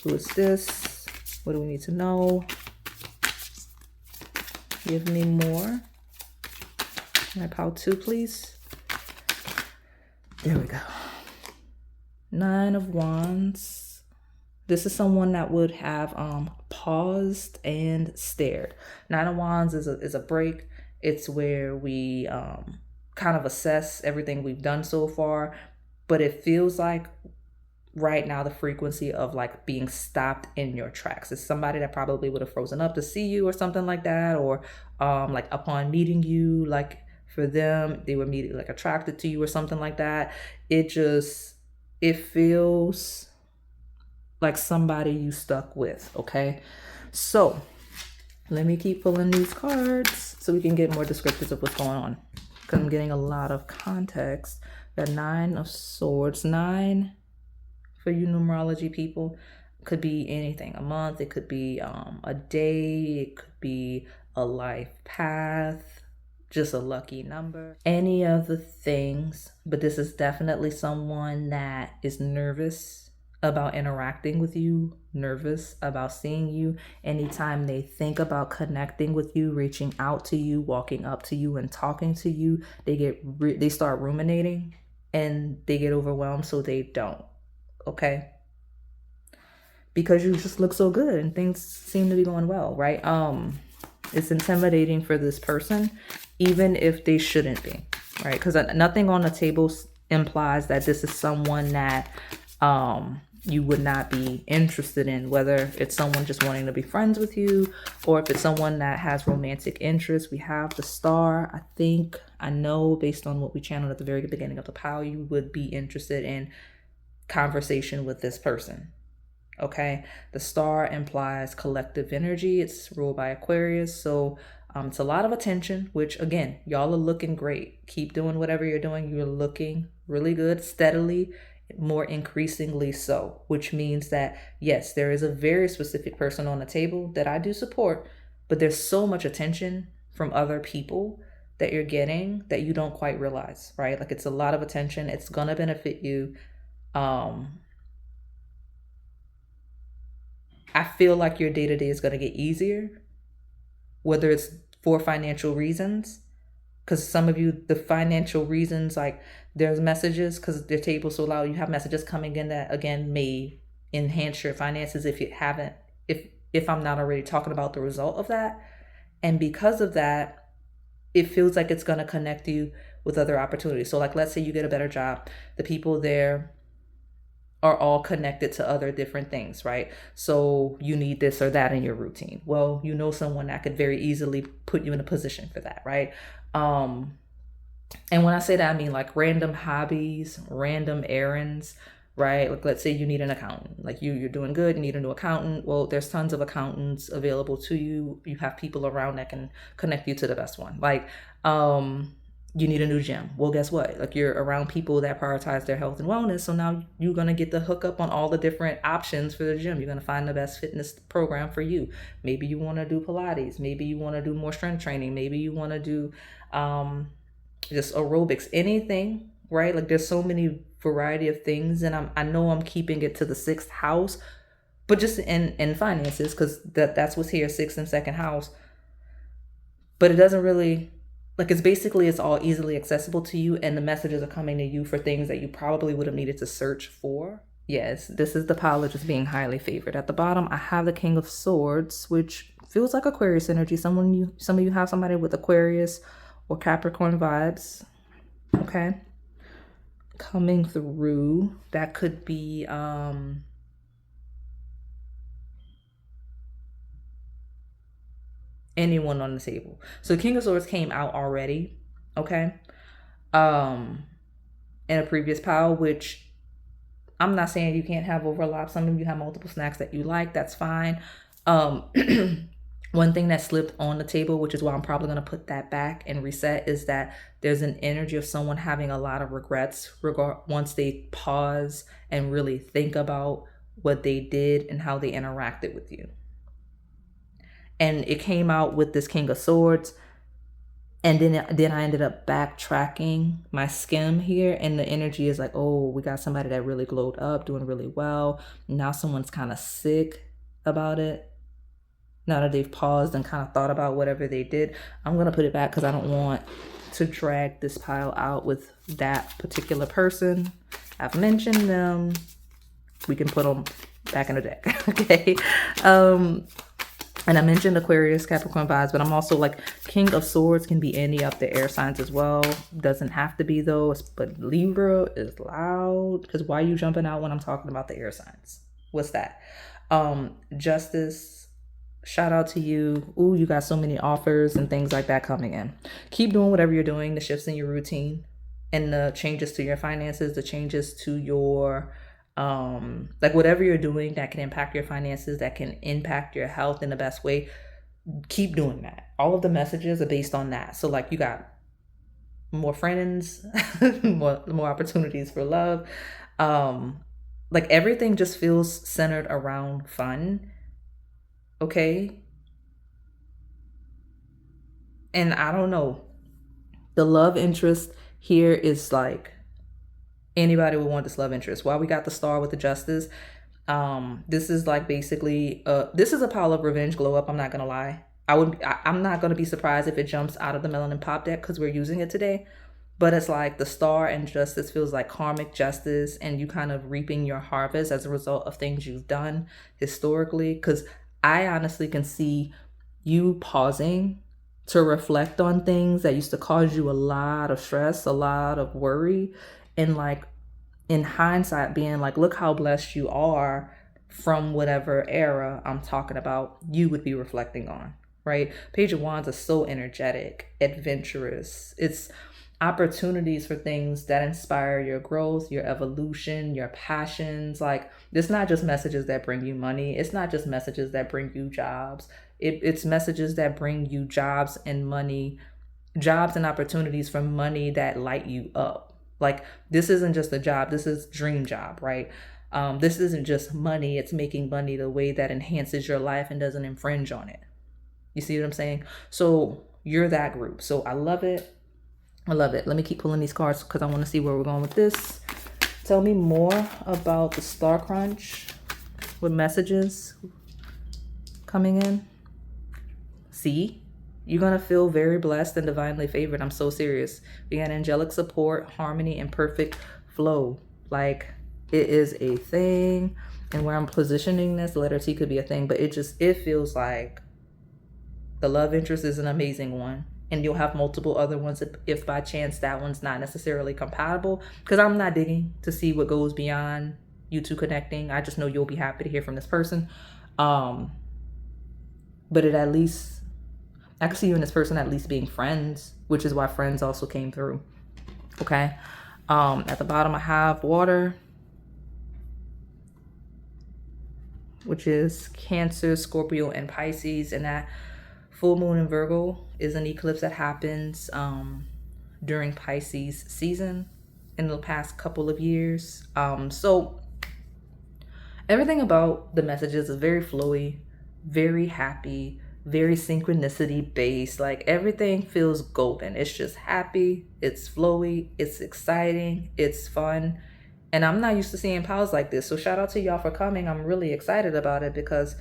S1: Who is this? What do we need to know? Give me more. Can I pile 2, please? There we go. 9 of Wands. This is someone that would have paused and stared. 9 of Wands is a break. It's where we kind of assess everything we've done so far, but it feels like right now the frequency of like being stopped in your tracks. It's somebody that probably would have frozen up to see you or something like that, or like upon meeting you, like for them, they were immediately like attracted to you or something like that. It feels like somebody you stuck with. Okay. So let me keep pulling these cards so we can get more descriptors of what's going on, because I'm getting a lot of context. The 9 of Swords. 9 for you numerology people could be anything. A month, it could be a day, it could be a life path, just a lucky number, any of the things. But this is definitely someone that is nervous about interacting with you, nervous about seeing you. Anytime they think about connecting with you, reaching out to you, walking up to you and talking to you, they start ruminating and they get overwhelmed, so they don't. Okay? Because you just look so good and things seem to be going well, right? It's intimidating for this person, even if they shouldn't be, right? Because nothing on the table implies that this is someone that you would not be interested in, whether it's someone just wanting to be friends with you or if it's someone that has romantic interest. We have the Star. I know based on what we channeled at the very beginning of the pile, you would be interested in conversation with this person. Okay, the Star implies collective energy. It's ruled by Aquarius, so it's a lot of attention, which again, y'all are looking great. Keep doing whatever you're doing. You're looking really good, steadily, more increasingly so, which means that yes, there is a very specific person on the table that I do support, but there's so much attention from other people that you're getting that you don't quite realize, right? Like it's a lot of attention. It's going to benefit you. I feel like your day-to-day is going to get easier, whether it's for financial reasons, because some of you, the financial reasons, like there's messages, because the table's so loud, you have messages coming in that again may enhance your finances if you haven't, if I'm not already talking about the result of that. And because of that, it feels like it's going to connect you with other opportunities. So like, let's say you get a better job, the people there are all connected to other different things, right? So you need this or that in your routine. Well, you know someone that could very easily put you in a position for that, right? And when I say that, I mean like random hobbies, random errands, right? Like let's say you need an accountant, like you're doing good, you need a new accountant. Well, there's tons of accountants available to you. You have people around that can connect you to the best one. Like, you need a new gym. Well, guess what? Like you're around people that prioritize their health and wellness. So now you're going to get the hookup on all the different options for the gym. You're going to find the best fitness program for you. Maybe you want to do Pilates. Maybe you want to do more strength training. Maybe you want to do just aerobics, anything, right? Like there's so many variety of things. And I know I'm keeping it to the 6th house, but just in finances, because that's what's here, 6th and 2nd house. But it doesn't really, like it's all easily accessible to you, and the messages are coming to you for things that you probably would have needed to search for. Yes, this is the pile of just being highly favored. At the bottom, I have the King of Swords, which feels like Aquarius energy. Some of you have somebody with Aquarius or Capricorn vibes. Okay. Coming through. That could be anyone on the table. So King of Swords came out already, okay? In a previous pile, which I'm not saying you can't have overlap. Some of you have multiple snacks that you like. That's fine. One thing that slipped on the table, which is why I'm probably going to put that back and reset, is that there's an energy of someone having a lot of regrets once they pause and really think about what they did and how they interacted with you. And it came out with this King of Swords. And then I ended up backtracking my skim here. And the energy is like, oh, we got somebody that really glowed up, doing really well. Now someone's kind of sick about it. Now that they've paused and kind of thought about whatever they did. I'm going to put it back because I don't want to drag this pile out with that particular person. I've mentioned them. We can put them back in the deck. Okay. And I mentioned Aquarius, Capricorn vibes, but I'm also like King of Swords can be any of the air signs as well. Doesn't have to be those, but Libra is loud. Because why are you jumping out when I'm talking about the air signs? What's that? Justice, shout out to you. Ooh, you got so many offers and things like that coming in. Keep doing whatever you're doing, the shifts in your routine and the changes to your finances, the changes to your like whatever you're doing that can impact your finances, that can impact your health in the best way, keep doing that. All of the messages are based on that. So like you got more friends, more opportunities for love. Like everything just feels centered around fun. Okay. And I don't know, the love interest here is like, anybody would want this love interest. Why we got the star with the justice. This is like basically, this is a pile of revenge glow up. I'm not going to lie. I'm not going to be surprised if it jumps out of the Melanin Pop deck because we're using it today. But it's like the star and justice feels like karmic justice and you kind of reaping your harvest as a result of things you've done historically. Because I honestly can see you pausing to reflect on things that used to cause you a lot of stress, a lot of worry. And like in hindsight being like, look how blessed you are from whatever era I'm talking about, you would be reflecting on, right? Page of Wands is so energetic, adventurous. It's opportunities for things that inspire your growth, your evolution, your passions. Like it's not just messages that bring you money. It's not just messages that bring you jobs. It's messages that bring you jobs and money, jobs and opportunities for money that light you up. Like this isn't just a job, this is dream job, right? This isn't just money, it's making money the way that enhances your life and doesn't infringe on it. You see what I'm saying? So you're that group. So I love it. I love it. Let me keep pulling these cards because I want to see where we're going with this. Tell me more about the Star Crunch with messages coming in. See, you're going to feel very blessed and divinely favored. I'm so serious. We got angelic support, harmony, and perfect flow. Like, it is a thing. And where I'm positioning this, the letter T could be a thing, but it feels like the love interest is an amazing one. And you'll have multiple other ones if by chance that one's not necessarily compatible. Because I'm not digging to see what goes beyond you two connecting. I just know you'll be happy to hear from this person. But it at least, I can see you and this person at least being friends, which is why friends also came through. Okay. At the bottom I have water, which is Cancer, Scorpio, and Pisces. And that full moon in Virgo is an eclipse that happens during Pisces season in the past couple of years. So everything about the messages is very flowy, very happy, very synchronicity based. Like, everything feels golden. It's just happy, it's flowy, it's exciting, it's fun. And I'm not used to seeing piles like this. So shout out to y'all for coming. I'm really excited about it because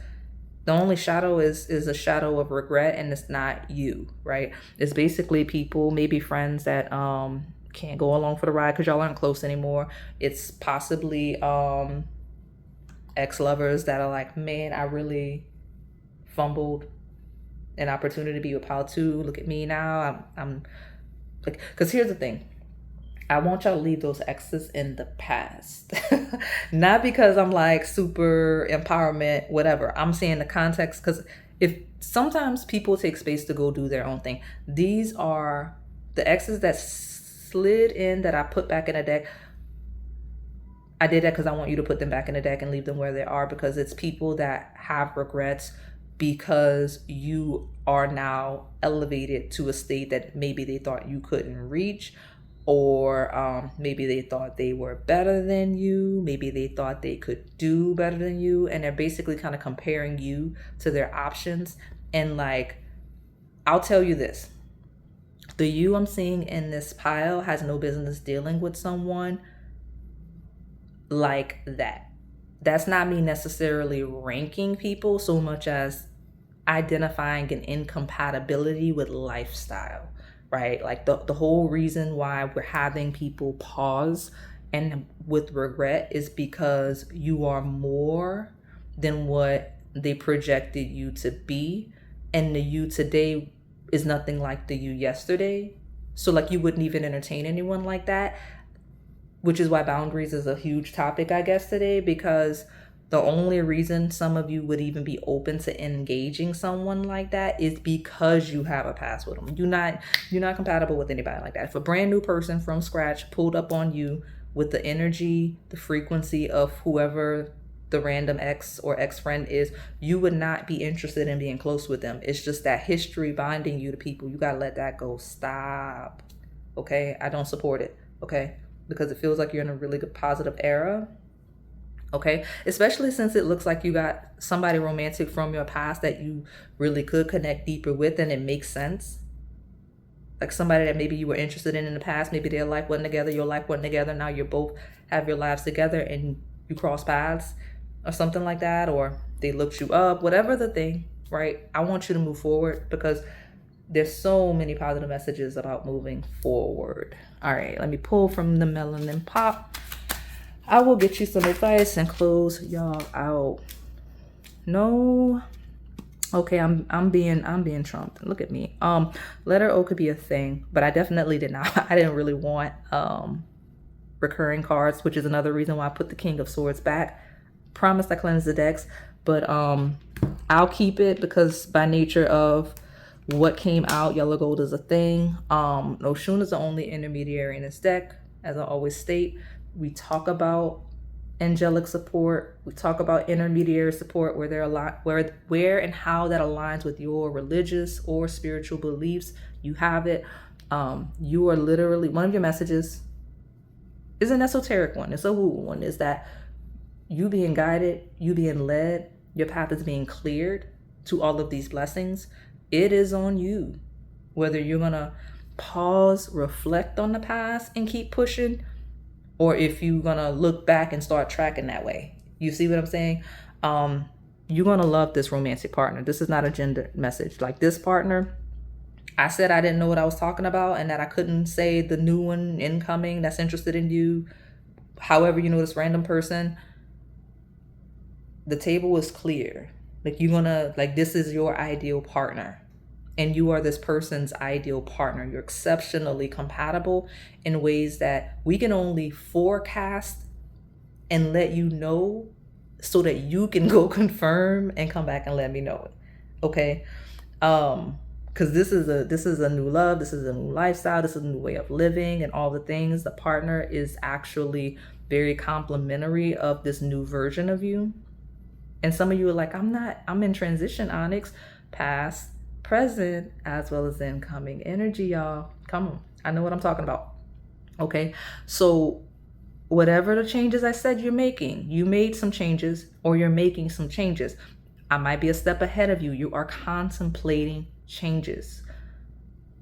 S1: the only shadow is a shadow of regret, and it's not you, right? It's basically people, maybe friends that can't go along for the ride because y'all aren't close anymore. It's possibly ex-lovers that are like, man, I really fumbled an opportunity to be with Pal 2. Look at me now. I'm like, because here's the thing. I want y'all to leave those exes in the past. Not because I'm like super empowerment, whatever. I'm saying the context, because if sometimes people take space to go do their own thing. These are the exes that slid in that I put back in the deck. I did that because I want you to put them back in the deck and leave them where they are, because it's people that have regrets because you are now elevated to a state that maybe they thought you couldn't reach. Or maybe they thought they were better than you. Maybe they thought they could do better than you. And they're basically kind of comparing you to their options. And like, I'll tell you this. The you I'm seeing in this pile has no business dealing with someone like that. That's not me necessarily ranking people so much as identifying an incompatibility with lifestyle. Right? Like the whole reason why we're having people pause and with regret is because you are more than what they projected you to be. And the you today is nothing like the you yesterday. So like, you wouldn't even entertain anyone like that, which is why boundaries is a huge topic, I guess, today, because the only reason some of you would even be open to engaging someone like that is because you have a past with them. You're not compatible with anybody like that. If a brand new person from scratch pulled up on you with the energy, the frequency of whoever the random ex or ex-friend is, you would not be interested in being close with them. It's just that history binding you to people. You got to let that go. Stop. Okay? I don't support it. Okay? Because it feels like you're in a really good positive era. Okay, especially since it looks like you got somebody romantic from your past that you really could connect deeper with, and it makes sense. Like somebody that maybe you were interested in the past, maybe their life wasn't together, your life wasn't together. Now you both have your lives together and you cross paths or something like that, or they looked you up, whatever the thing, right? I want you to move forward because there's so many positive messages about moving forward. All right, let me pull from the Melanin Pop. I will get you some advice and close y'all out. No. Okay, I'm being trumped. Look at me. Letter O could be a thing, but I definitely did not. I didn't really want recurring cards, which is another reason why I put the King of Swords back. Promised I cleansed the decks, but I'll keep it because by nature of what came out, yellow gold is a thing. Oshun is the only intermediary in this deck, as I always state. We talk about angelic support. We talk about intermediary support where they're a lot, where and how that aligns with your religious or spiritual beliefs. You have it. You are literally, one of your messages is an esoteric one. It's a woo one. Is that you being guided, you being led, your path is being cleared to all of these blessings. It is on you. Whether you're going to pause, reflect on the past and keep pushing, or if you're going to look back and start tracking that way. You see what I'm saying? You're going to love this romantic partner. This is not a gender message. Like this partner, I said I didn't know what I was talking about and that I couldn't say the new one incoming that's interested in you. However, you know, this random person, the table is clear. Like this is your ideal partner and you are this person's ideal partner. You're exceptionally compatible in ways that we can only forecast and let you know so that you can go confirm and come back and let me know it. Okay. Because this is a new love, this is a new lifestyle, this is a new way of living and all the things. The partner is actually very complimentary of this new version of you. And some of you are like, I'm in transition, Onyx, past, present, as well as incoming energy, y'all. Come on, I know what I'm talking about. Okay, so whatever the changes I said you're making, you made some changes or you're making some changes. I might be a step ahead of you. You are contemplating changes,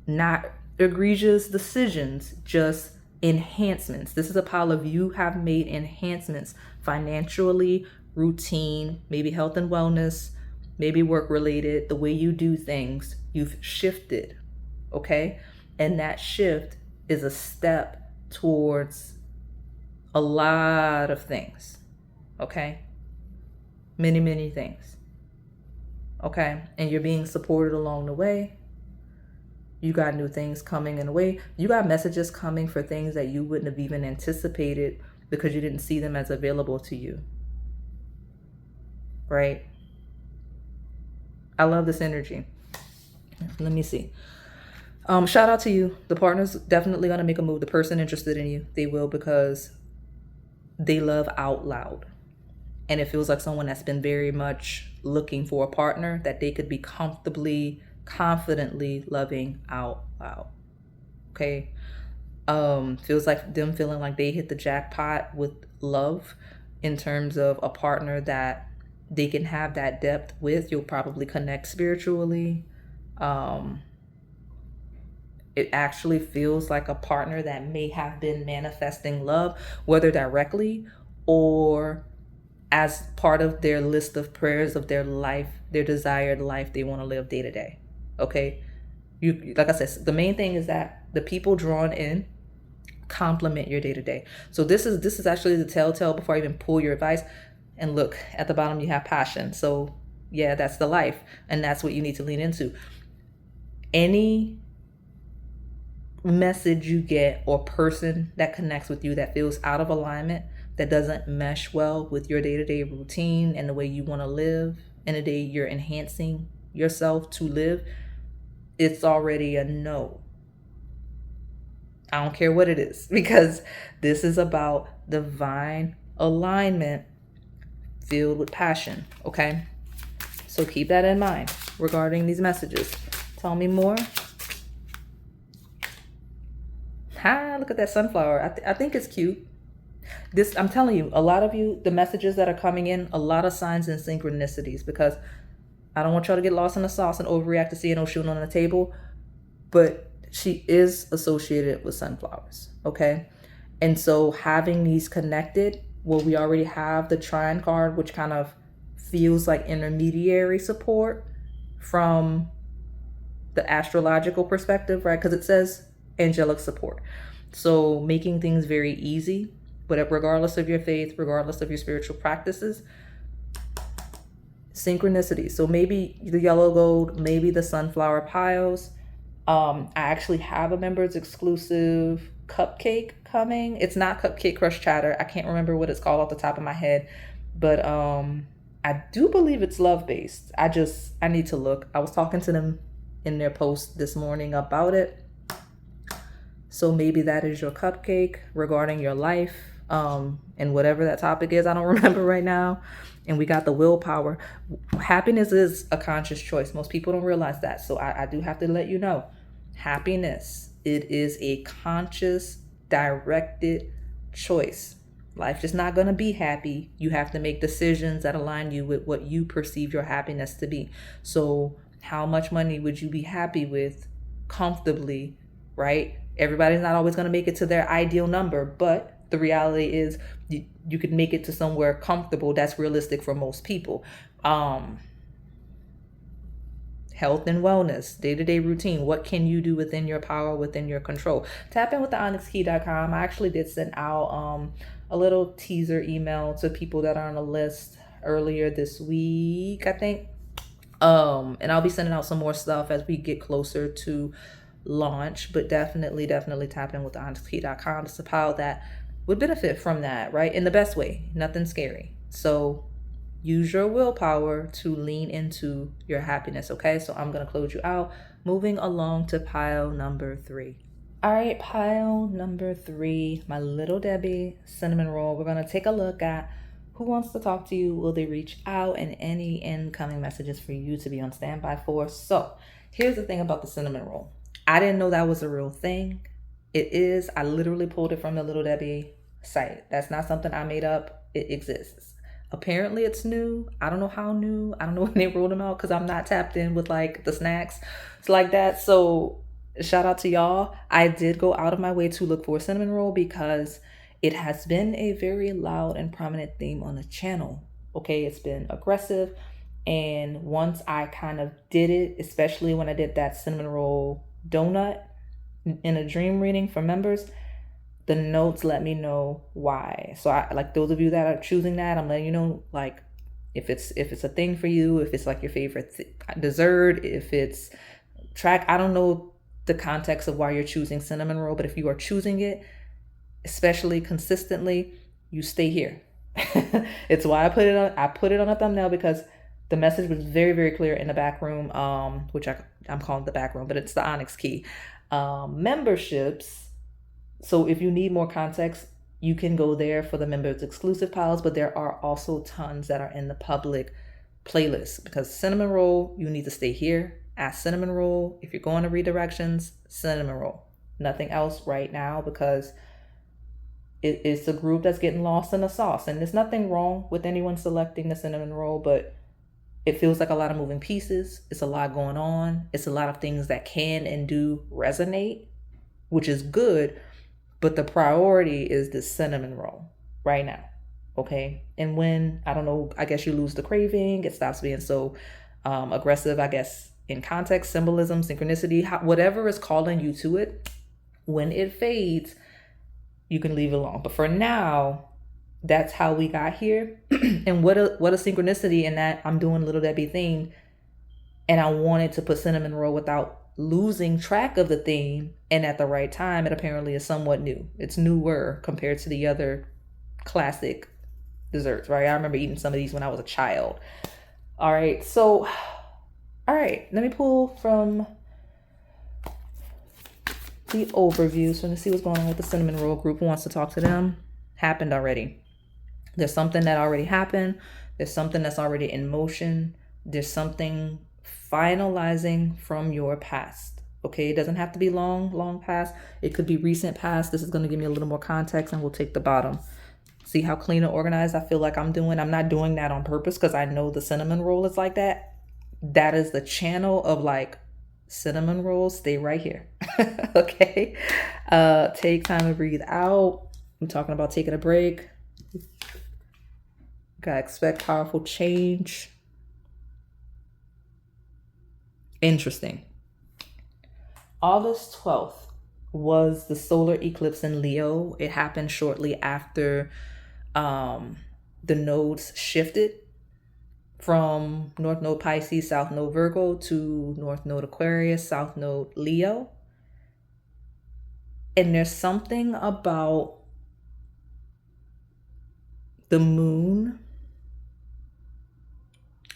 S1: not egregious decisions, just enhancements. This is a pile of you have made enhancements financially, routine, maybe health and wellness, maybe work related, the way you do things. You've shifted, okay? And that shift is a step towards a lot of things, okay? Many, many things. Okay, and you're being supported along the way. You got new things coming in the way. You got messages coming for things that you wouldn't have even anticipated because you didn't see them as available to you. Right? I love this energy. Let me see. Shout out to you. The partner's definitely going to make a move. The person interested in you, they will, because they love out loud. And it feels like someone that's been very much looking for a partner that they could be comfortably, confidently loving out loud. Okay. Feels like them feeling like they hit the jackpot with love in terms of a partner that they can have that depth with. You'll probably connect spiritually. It actually feels like a partner that may have been manifesting love, whether directly or as part of their list of prayers of their life, their desired life they want to live day to day. Okay. You, like I said, the main thing is that the people drawn in complement your day to day. So this is actually the telltale before I even pull your advice. And look, at the bottom you have passion. So yeah, that's the life. And that's what you need to lean into. Any message you get or person that connects with you that feels out of alignment, that doesn't mesh well with your day-to-day routine and the way you want to live and the day you're enhancing yourself to live, it's already a no. I don't care what it is, because this is about divine alignment filled with passion, okay? So keep that in mind regarding these messages. Tell me more. Look at that sunflower. I think it's cute. This, I'm telling you, a lot of you, the messages that are coming in, a lot of signs and synchronicities, because I don't want y'all to get lost in the sauce and overreact to seeing Oshun on the table, but she is associated with sunflowers, okay? And so having these connected, well, we already have the trine card, which kind of feels like intermediary support from the astrological perspective, right? Because it says angelic support. So making things very easy, but regardless of your faith, regardless of your spiritual practices, synchronicity. So maybe the yellow gold, maybe the sunflower piles. I actually have a members exclusive cupcake coming. It's not Cupcake Crush Chatter. I can't remember what it's called off the top of my head, but I do believe it's love based. I need to look. I was talking to them in their post this morning about it. So maybe that is your cupcake regarding your life, and whatever that topic is, I don't remember right now. And we got the willpower. Happiness is a conscious choice. Most people don't realize that. So I do have to let you know, happiness, it is a conscious, directed choice. Life's just not going to be happy. You have to make decisions that align you with what you perceive your happiness to be. So how much money would you be happy with comfortably, right? Everybody's not always going to make it to their ideal number, but the reality is you could make it to somewhere comfortable that's realistic for most people. Health and wellness, day-to-day routine. What can you do within your power, within your control? Tap in with the onyxkey.com. I actually did send out a little teaser email to people that are on a list earlier this week, I think. And I'll be sending out some more stuff as we get closer to launch, but definitely tap in with the onyxkey.com. It's a pile that would benefit from that, right? In the best way, nothing scary. So use your willpower to lean into your happiness, okay? So I'm going to close you out. Moving along to pile number 3. All right, pile number 3, my little Debbie cinnamon roll. We're going to take a look at who wants to talk to you. Will they reach out? And any incoming messages for you to be on standby for. So here's the thing about the cinnamon roll. I didn't know that was a real thing. It is. I literally pulled it from the Little Debbie site. That's not something I made up. It exists. Apparently it's new. I don't know how new. I don't know when they rolled them out because I'm not tapped in with like the snacks. It's like that. So shout out to y'all. I did go out of my way to look for a cinnamon roll because it has been a very loud and prominent theme on the channel. Okay, it's been aggressive. And once I kind of did it, especially when I did that cinnamon roll donut in a dream reading for members, the notes let me know why. So I like those of you that are choosing that, I'm letting you know, like, if it's a thing for you, if it's like your favorite dessert, if it's track, I don't know the context of why you're choosing cinnamon roll, but if you are choosing it, especially consistently, you stay here. It's why I put it on a thumbnail, because the message was very, very clear in the back room, which I'm calling the back room, but it's the Onyx Key memberships. So if you need more context, you can go there for the members exclusive piles, but there are also tons that are in the public playlist, because cinnamon roll, you need to stay here. Ask cinnamon roll. If you're going to redirections, cinnamon roll. Nothing else right now, because it's a group that's getting lost in the sauce. And there's nothing wrong with anyone selecting the cinnamon roll, but it feels like a lot of moving pieces. It's a lot going on. It's a lot of things that can and do resonate, which is good. But the priority is the cinnamon roll right now. Okay. And when, I don't know, I guess you lose the craving, it stops being so aggressive, I guess, in context, symbolism, synchronicity, whatever is calling you to it, when it fades, you can leave it alone. But for now, that's how we got here. And what a synchronicity in that I'm doing Little Debbie theme, and I wanted to put cinnamon roll without losing track of the theme, and at the right time. It apparently is somewhat new. It's newer compared to the other classic desserts, right? I remember eating some of these when I was a child. All right, so let me pull from the overview so to see what's going on with the cinnamon roll group. Who wants to talk to them? Happened already. There's something that already happened. There's something that's already in motion. There's something finalizing from your past. Okay, it doesn't have to be long past. It could be recent past. This is going to give me a little more context, and we'll take the bottom. See how clean and organized I feel like I'm doing? I'm not doing that on purpose because I know the cinnamon roll is like that. That is the channel of like cinnamon rolls. Stay right here. Okay. Take time to breathe out. I'm talking about taking a break. Gotta expect powerful change. Interesting. August 12th was the solar eclipse in Leo. It happened shortly after the nodes shifted from North Node Pisces, South Node Virgo, to North Node Aquarius, South Node Leo. And there's something about the moon.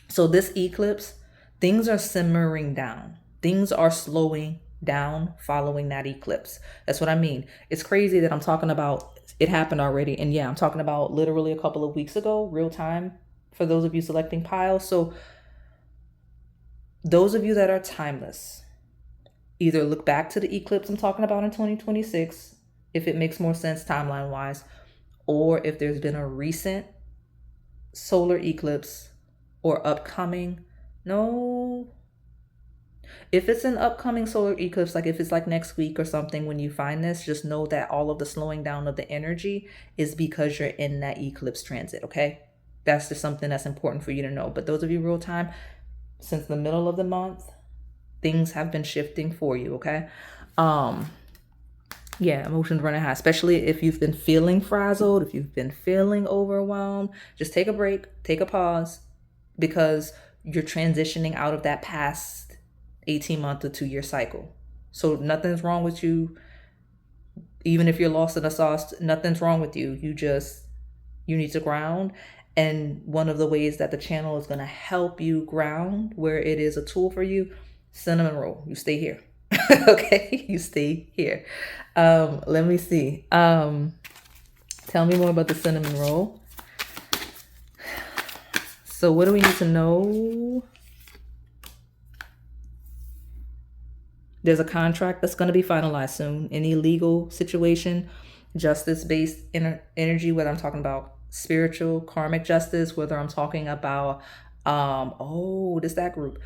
S1: So this eclipse, things are simmering down. Things are slowing down following that eclipse. That's what I mean. It's crazy that I'm talking about it happened already. And yeah, I'm talking about literally a couple of weeks ago, real time, for those of you selecting piles. So those of you that are timeless, either look back to the eclipse I'm talking about in 2026, if it makes more sense timeline wise, or if there's been a recent solar eclipse or upcoming. No, If it's an upcoming solar eclipse, like if it's like next week or something, when you find this, just know that all of the slowing down of the energy is because you're in that eclipse transit, okay? That's just something that's important for you to know. But those of you real time, since the middle of the month, things have been shifting for you, okay? Yeah, emotions running high, especially if you've been feeling frazzled, if you've been feeling overwhelmed. Just take a break, take a pause, because you're transitioning out of that past 18-month to 2-year cycle. So nothing's wrong with you. Even if you're lost in the sauce, nothing's wrong with you. You need to ground. And one of the ways that the channel is going to help you ground, where it is a tool for you, cinnamon roll. You stay here. Okay, you stay here. Let me see. Tell me more about the cinnamon roll. So what do we need to know? There's a contract that's going to be finalized soon. Any legal situation, justice-based energy, whether I'm talking about spiritual, karmic justice, whether I'm talking about, that group,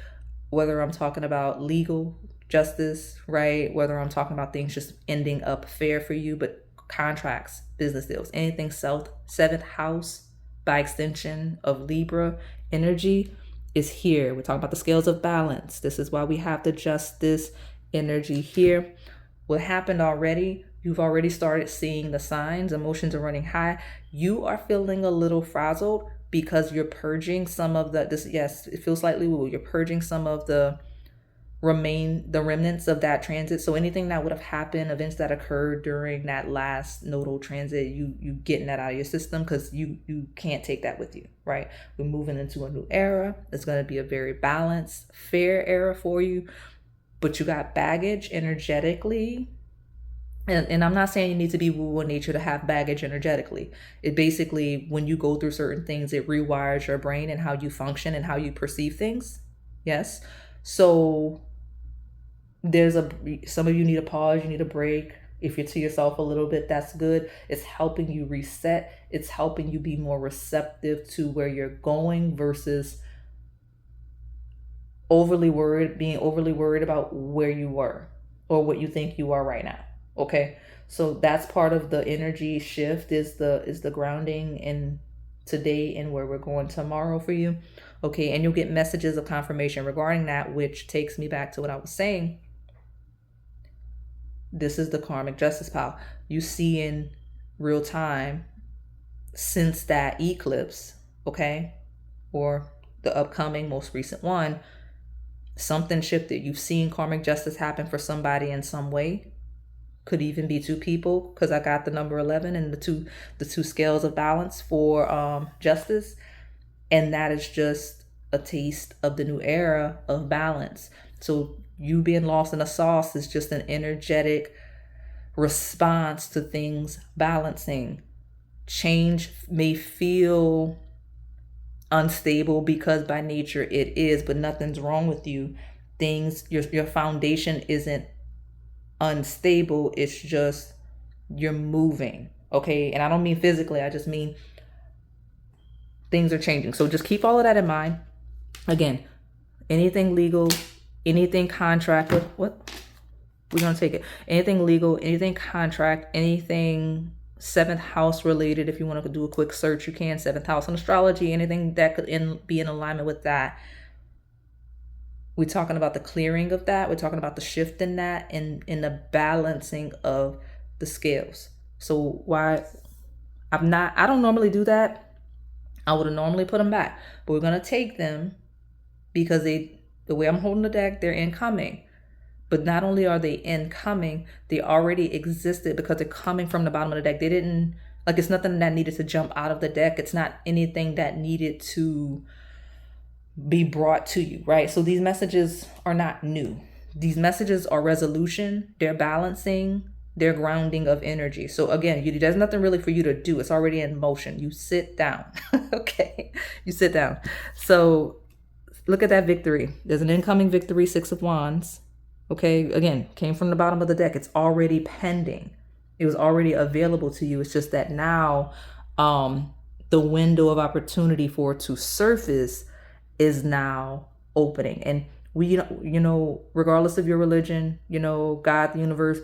S1: whether I'm talking about legal justice, right? Whether I'm talking about things just ending up fair for you, but contracts, business deals, anything seventh house, by extension of Libra energy is here. We're talking about the scales of balance. This is why we have the justice energy here. What happened already, you've already started seeing the signs. Emotions are running high. You are feeling a little frazzled because you're purging some of yes, it feels slightly woo. You're purging some of the remnants of that transit. So anything that would have happened, events that occurred during that last nodal transit, you getting that out of your system, because you can't take that with you, right? We're moving into a new era. It's going to be a very balanced, fair era for you, but you got baggage energetically. And I'm not saying you need to be woo in nature to have baggage energetically. It basically, when you go through certain things, it rewires your brain and how you function and how you perceive things. Yes. So some of you need a pause, you need a break. If you're to yourself a little bit, that's good. It's helping you reset. It's helping you be more receptive to where you're going versus being overly worried about where you were or what you think you are right now. Okay. So that's part of the energy shift, is the grounding in today and where we're going tomorrow for you. Okay. And you'll get messages of confirmation regarding that, which takes me back to what I was saying. This is the karmic justice pile. You see in real time since that eclipse, okay, or the upcoming most recent one, something shifted. You've seen karmic justice happen for somebody in some way. Could even be two people, because I got the number 11 and the two scales of balance for justice. And that is just a taste of the new era of balance. So you being lost in the sauce is just an energetic response to things balancing. Change may feel unstable because by nature it is, but nothing's wrong with you. Your foundation isn't unstable. It's just you're moving. Okay. And I don't mean physically. I just mean things are changing. So just keep all of that in mind. Again, anything legal, anything contract, what we're going to take it. Anything legal, anything contract, anything 7th house related. If you want to do a quick search, you can. 7th house in astrology, anything that could be in alignment with that. We're talking about the clearing of that. We're talking about the shift in that and in the balancing of the scales. So I don't normally do that. I would have normally put them back, but we're going to take them because the way I'm holding the deck, they're incoming. But not only are they incoming, they already existed because they're coming from the bottom of the deck. They didn't, it's nothing that needed to jump out of the deck. It's not anything that needed to be brought to you, right? So these messages are not new. These messages are resolution. They're balancing. They're grounding of energy. So again, there's nothing really for you to do. It's already in motion. You sit down. Okay. You sit down. So look at that victory. There's an incoming victory, 6 of Wands. Okay. Again, came from the bottom of the deck. It's already pending. It was already available to you. It's just that now, the window of opportunity for it to surface is now opening. And We, regardless of your religion, God, the universe,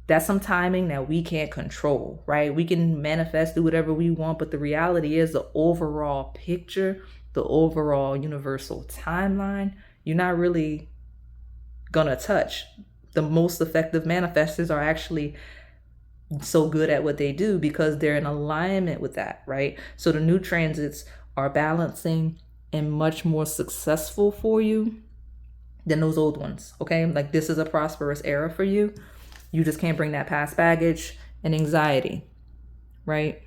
S1: that's some timing that we can't control, right? We can manifest, do whatever we want, but the reality is the overall picture, the overall universal timeline, you're not really gonna touch. The most effective manifestors are actually so good at what they do because they're in alignment with that, right? So the new transits are balancing and much more successful for you than those old ones, okay? Like, this is a prosperous era for you. You just can't bring that past baggage and anxiety, right?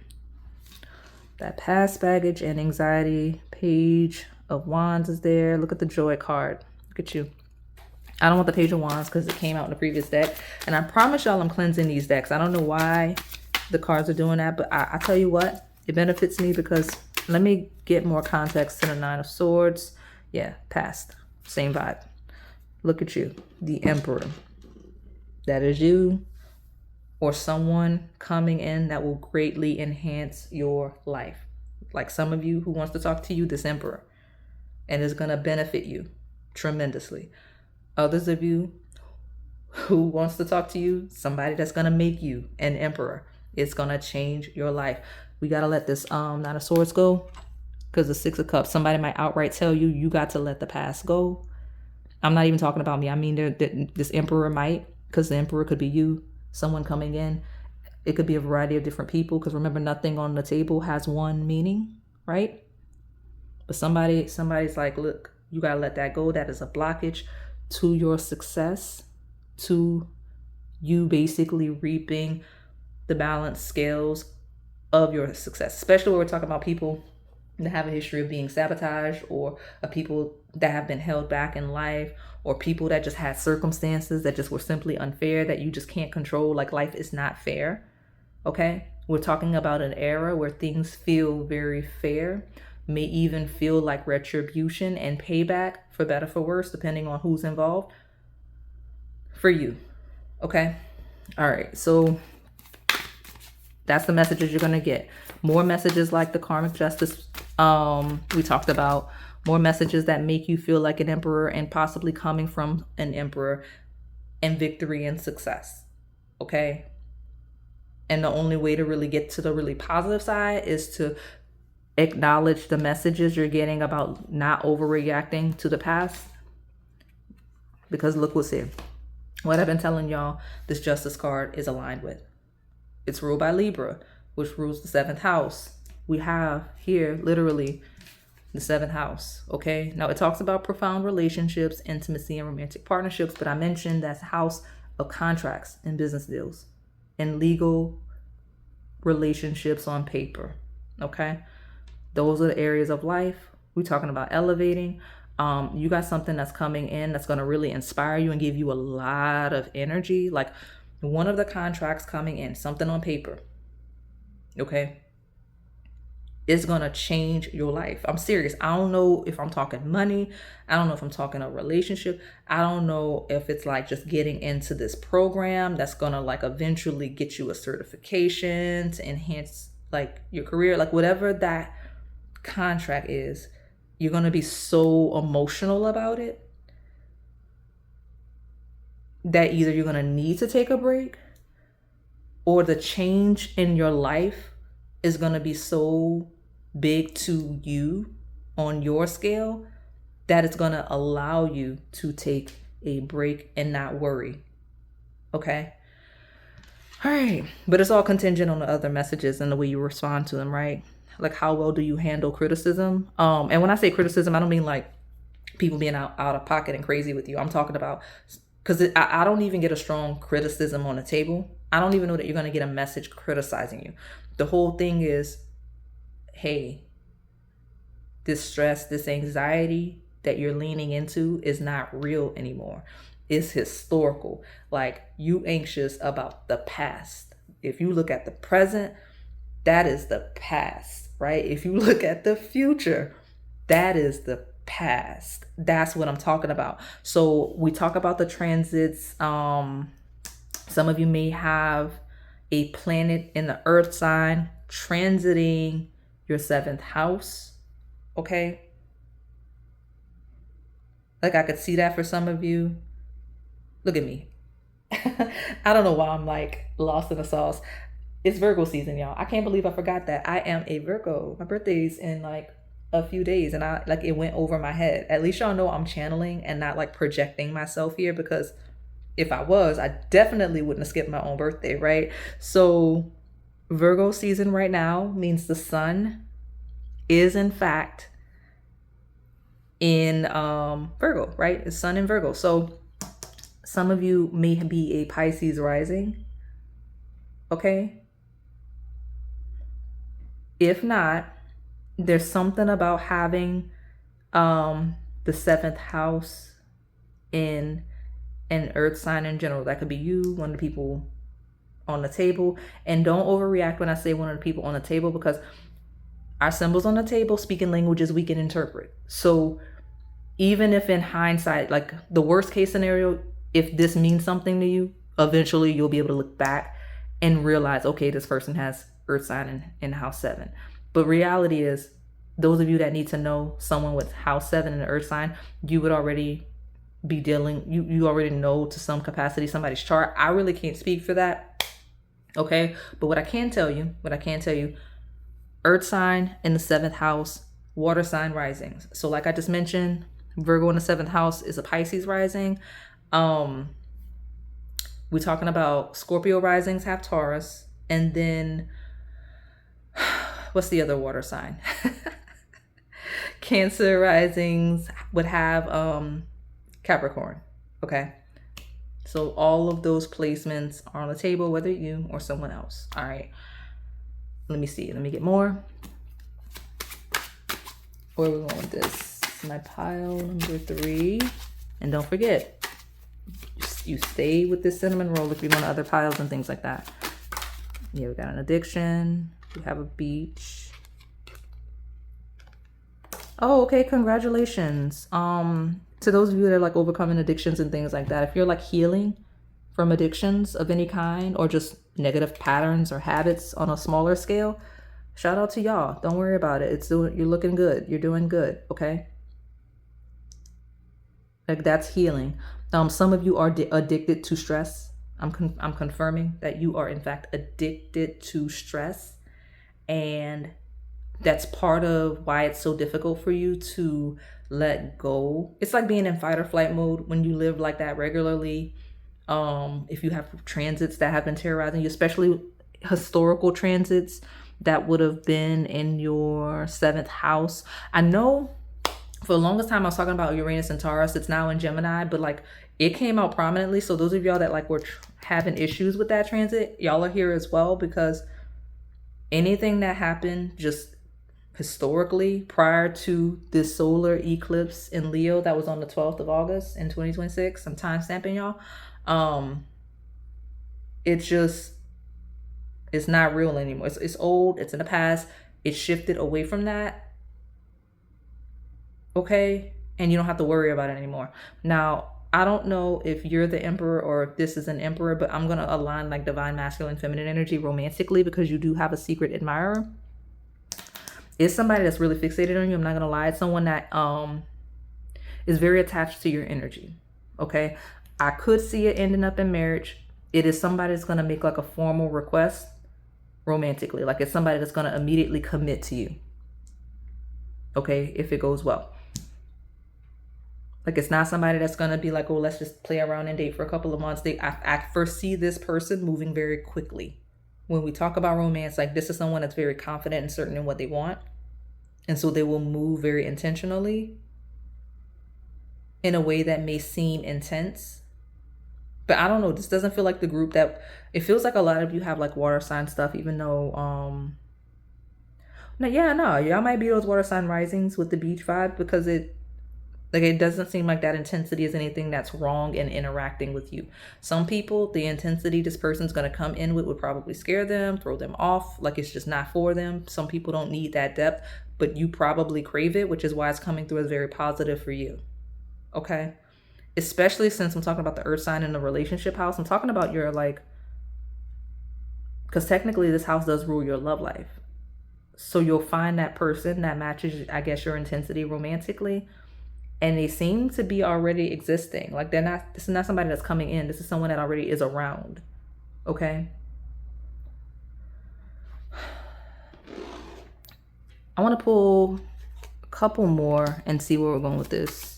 S1: That past baggage and anxiety. Page of Wands is there. Look at the Joy card. Look at you. I don't want the Page of Wands because it came out in the previous deck. And I promise y'all I'm cleansing these decks. I don't know why the cards are doing that, but I tell you what, it benefits me because let me get more context to the Nine of Swords. Yeah, past. Same vibe. Look at you. The Emperor. That is you or someone coming in that will greatly enhance your life. Like some of you who wants to talk to you, this Emperor, and is going to benefit you tremendously. Others of you who wants to talk to you, somebody that's going to make you an Emperor. It's going to change your life. We got to let this Nine of Swords go because the Six of Cups, somebody might outright tell you, you got to let the past go. I'm not even talking about me. I mean, this Emperor might, because the Emperor could be you, someone coming in. It could be a variety of different people because remember, nothing on the table has one meaning, right? But somebody's like, look, you got to let that go. That is a blockage to your success, to you basically reaping the balanced scales of your success, especially when we're talking about people that have a history of being sabotaged, or people that have been held back in life, or people that just had circumstances that just were simply unfair that you just can't control. Like, life is not fair, okay? We're talking about an era where things feel very fair, may even feel like retribution and payback, for better, for worse, depending on who's involved, for you, okay? All right, so that's the messages you're gonna get. More messages like the karmic justice we talked about. More messages that make you feel like an emperor and possibly coming from an emperor, and victory and success, okay? And the only way to really get to the really positive side is to acknowledge the messages you're getting about not overreacting to the past. Because look what's here. What I've been telling y'all, this Justice card is aligned with. It's ruled by Libra, which rules the 7th house. We have here literally the 7th house, okay? Now, it talks about profound relationships, intimacy, and romantic partnerships, but I mentioned that's house of contracts and business deals and legal relationships on paper, okay? Those are the areas of life. We're talking about elevating. You got something that's coming in that's going to really inspire you and give you a lot of energy. Like, one of the contracts coming in, something on paper, okay, is going to change your life. I'm serious. I don't know if I'm talking money. I don't know if I'm talking a relationship. I don't know if it's like just getting into this program that's going to like eventually get you a certification to enhance like your career, like whatever that contract is. You're going to be so emotional about it that either you're going to need to take a break, or the change in your life is going to be so big to you on your scale that it's going to allow you to take a break and not worry. Okay? All right. But it's all contingent on the other messages and the way you respond to them, right? Like, how well do you handle criticism? And when I say criticism, I don't mean like people being out of pocket and crazy with you. I'm talking about, because I don't even get a strong criticism on the table. I don't even know that you're going to get a message criticizing you. The whole thing is, hey, this stress, this anxiety that you're leaning into is not real anymore. It's historical. Like, you anxious about the past. If you look at the present, that is the past, right? If you look at the future, that is the past. That's what I'm talking about. So we talk about the transits. Some of you may have a planet in the earth sign transiting your 7th house, okay? Like I could see that for some of you. Look at me. I don't know why I'm like lost in the sauce. It's Virgo season, y'all. I can't believe I forgot that. I am a Virgo. My birthday's in like a few days, and I like it went over my head. At least y'all know I'm channeling and not like projecting myself here, because if I was, I definitely wouldn't have skipped my own birthday, right? So Virgo season right now means the sun is in fact in Virgo, right? It's sun in Virgo. So some of you may be a Pisces rising, okay? If not, there's something about having the seventh house in an earth sign in general. That could be you, one of the people on the table. And don't overreact when I say one of the people on the table, because our symbols on the table speak in languages we can interpret. So even if in hindsight, like the worst case scenario, if this means something to you, eventually you'll be able to look back and realize, okay, this person has earth sign in house 7. But reality is, those of you that need to know someone with house 7 in the earth sign, you would already be dealing, you already know to some capacity somebody's chart. I really can't speak for that, okay? But what I can tell you, earth sign in the 7th house, water sign risings. So like I just mentioned, Virgo in the 7th house is a Pisces rising. We're talking about Scorpio risings have Taurus, and then what's the other water sign? Cancer risings would have Capricorn. Okay, so all of those placements are on the table, whether you or someone else. All right, let me see, let me get more. Where are we going with this? My pile number 3. And don't forget, you stay with this cinnamon roll if you want other piles and things like that. Yeah, we got an addiction. We have a beach. Oh, okay, congratulations. To those of you that are like overcoming addictions and things like that, if you're like healing from addictions of any kind, or just negative patterns or habits on a smaller scale, shout out to y'all. Don't worry about it. You're looking good. You're doing good, okay? Like that's healing. Some of you are addicted to stress. I'm confirming that you are in fact addicted to stress, and that's part of why it's so difficult for you to let go. It's like being in fight or flight mode when you live like that regularly. If you have transits that have been terrorizing you, especially historical transits that would have been in your 7th house. I know for the longest time I was talking about Uranus and Taurus. It's now in Gemini, but like it came out prominently. So those of y'all that like were having issues with that transit, y'all are here as well, because anything that happened just historically prior to this solar eclipse in Leo that was on the 12th of August in 2026, I'm time stamping y'all. It's not real anymore. It's old. It's in the past. It shifted away from that. Okay. And you don't have to worry about it anymore. Now, I don't know if you're the emperor or if this is an emperor, but I'm going to align like divine masculine feminine energy romantically, because you do have a secret admirer. It's somebody that's really fixated on you. I'm not going to lie. It's someone that is very attached to your energy. Okay. I could see it ending up in marriage. It is somebody that's going to make like a formal request romantically. Like it's somebody that's going to immediately commit to you. Okay. If it goes well. Like it's not somebody that's going to be like, oh, let's just play around and date for a couple of months. I first see this person moving very quickly. When we talk about romance, like this is someone that's very confident and certain in what they want. And so they will move very intentionally in a way that may seem intense. But I don't know, this doesn't feel like the group that, it feels like a lot of you have like water sign stuff, even though, y'all might be those water sign risings with the beach vibe, because it doesn't seem like that intensity is anything that's wrong in interacting with you. Some people, the intensity this person's going to come in with would probably scare them, throw them off, like it's just not for them. Some people don't need that depth, but you probably crave it, which is why it's coming through as very positive for you. Okay? Especially since I'm talking about the earth sign in the relationship house. I'm talking about your like, because technically this house does rule your love life. So you'll find that person that matches, I guess, your intensity romantically. and they seem to be already existing. Like this is not somebody that's coming in. This is someone that already is around. Okay. I want to pull a couple more and see where we're going with this.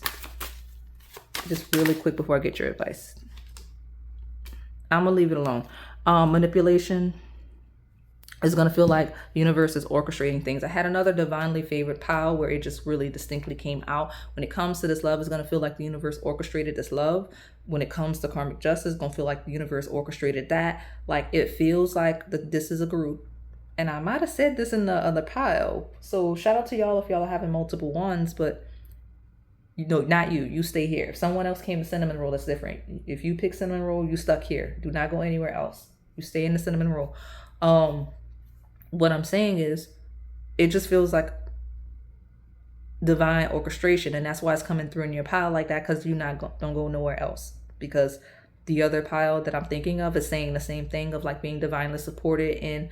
S1: Just really quick before I get your advice. I'm going to leave it alone. Manipulation is going to feel like the universe is orchestrating things. I had another divinely favored pile where it just really distinctly came out. When it comes to this love, it's going to feel like the universe orchestrated this love. When it comes to karmic justice, it's going to feel like the universe orchestrated that. Like it feels like this is a group. And I might have said this in the other pile. So shout out to y'all if y'all are having multiple ones, but you know, not you. You stay here. If someone else came to cinnamon roll, that's different. If you pick cinnamon roll, you stuck here. Do not go anywhere else. You stay in the cinnamon roll. What I'm saying is, it just feels like divine orchestration, and that's why it's coming through in your pile like that, because don't go nowhere else. Because the other pile that I'm thinking of is saying the same thing of like being divinely supported in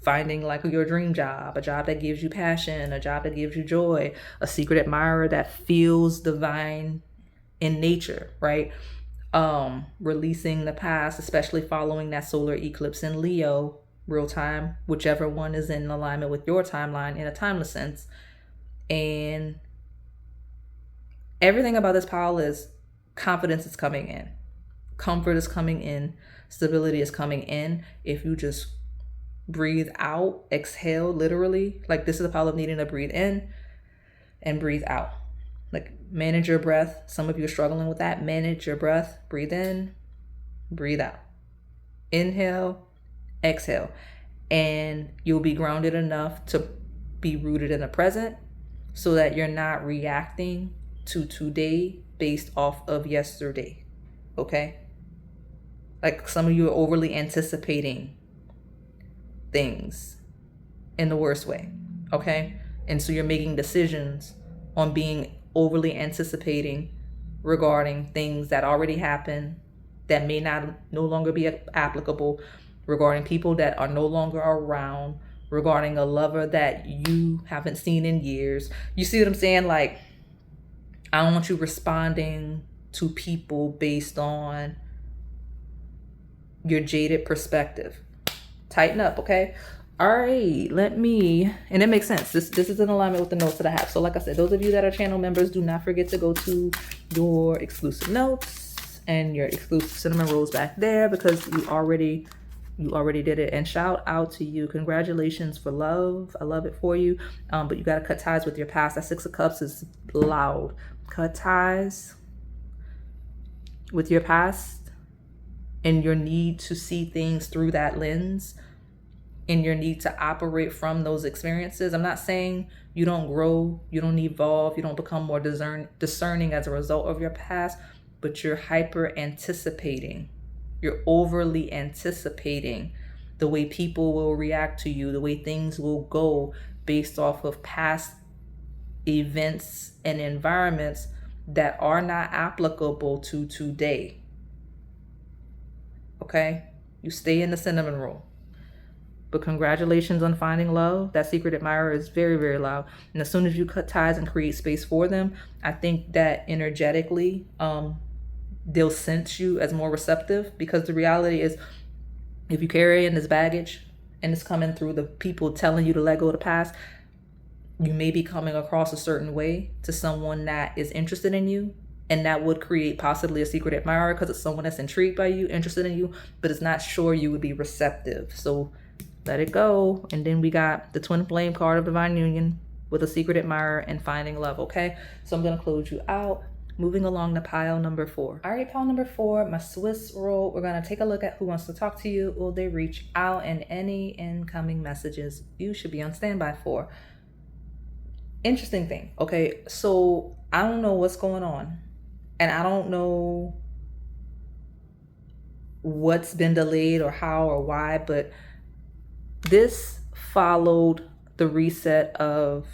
S1: finding like your dream job, a job that gives you passion, a job that gives you joy, a secret admirer that feels divine in nature, right? Releasing the past, especially following that solar eclipse in Leo, real time, whichever one is in alignment with your timeline in a timeless sense. And everything about this pile is confidence is coming in, comfort is coming in, stability is coming in. If you just breathe out, exhale, literally, like this is a pile of needing to breathe in and breathe out. Like manage your breath. Some of you are struggling with that. Manage your breath. Breathe in, breathe out. Inhale, exhale. And you'll be grounded enough to be rooted in the present so that you're not reacting to today based off of yesterday. Okay? Like some of you are overly anticipating things in the worst way. Okay? And so you're making decisions on being overly anticipating regarding things that already happened that may no longer be applicable, regarding people that are no longer around, regarding a lover that you haven't seen in years. You see what I'm saying? Like, I don't want you responding to people based on your jaded perspective. Tighten up, okay? All right, and it makes sense. This is in alignment with the notes that I have. So like I said, those of you that are channel members, do not forget to go to your exclusive notes and your exclusive cinnamon rolls back there, because you already did it. And shout out to you. Congratulations for love. I love it for you. But you got to cut ties with your past. That 6 of Cups is loud. Cut ties with your past and your need to see things through that lens, and your need to operate from those experiences. I'm not saying you don't grow, you don't evolve, you don't become more discerning as a result of your past, but you're hyper anticipating. You're overly anticipating the way people will react to you, the way things will go based off of past events and environments that are not applicable to today. Okay? You stay in the cinnamon roll. But congratulations on finding love. That secret admirer is very, very loud. And as soon as you cut ties and create space for them, I think that energetically, they'll sense you as more receptive, because the reality is, if you carry in this baggage and it's coming through the people telling you to let go of the past, you may be coming across a certain way to someone that is interested in you, and that would create possibly a secret admirer, because it's someone that's intrigued by you, interested in you, but is not sure you would be receptive. So let it go. And then we got the twin flame card of divine union with a secret admirer and finding love. Okay, so I'm going to close you out. Moving along to pile number 4. All right, pile number 4, my Swiss roll. We're going to take a look at who wants to talk to you. Will they reach out? And any incoming messages you should be on standby for. Interesting thing. Okay, so I don't know what's going on, and I don't know what's been delayed or how or why, but this followed the reset of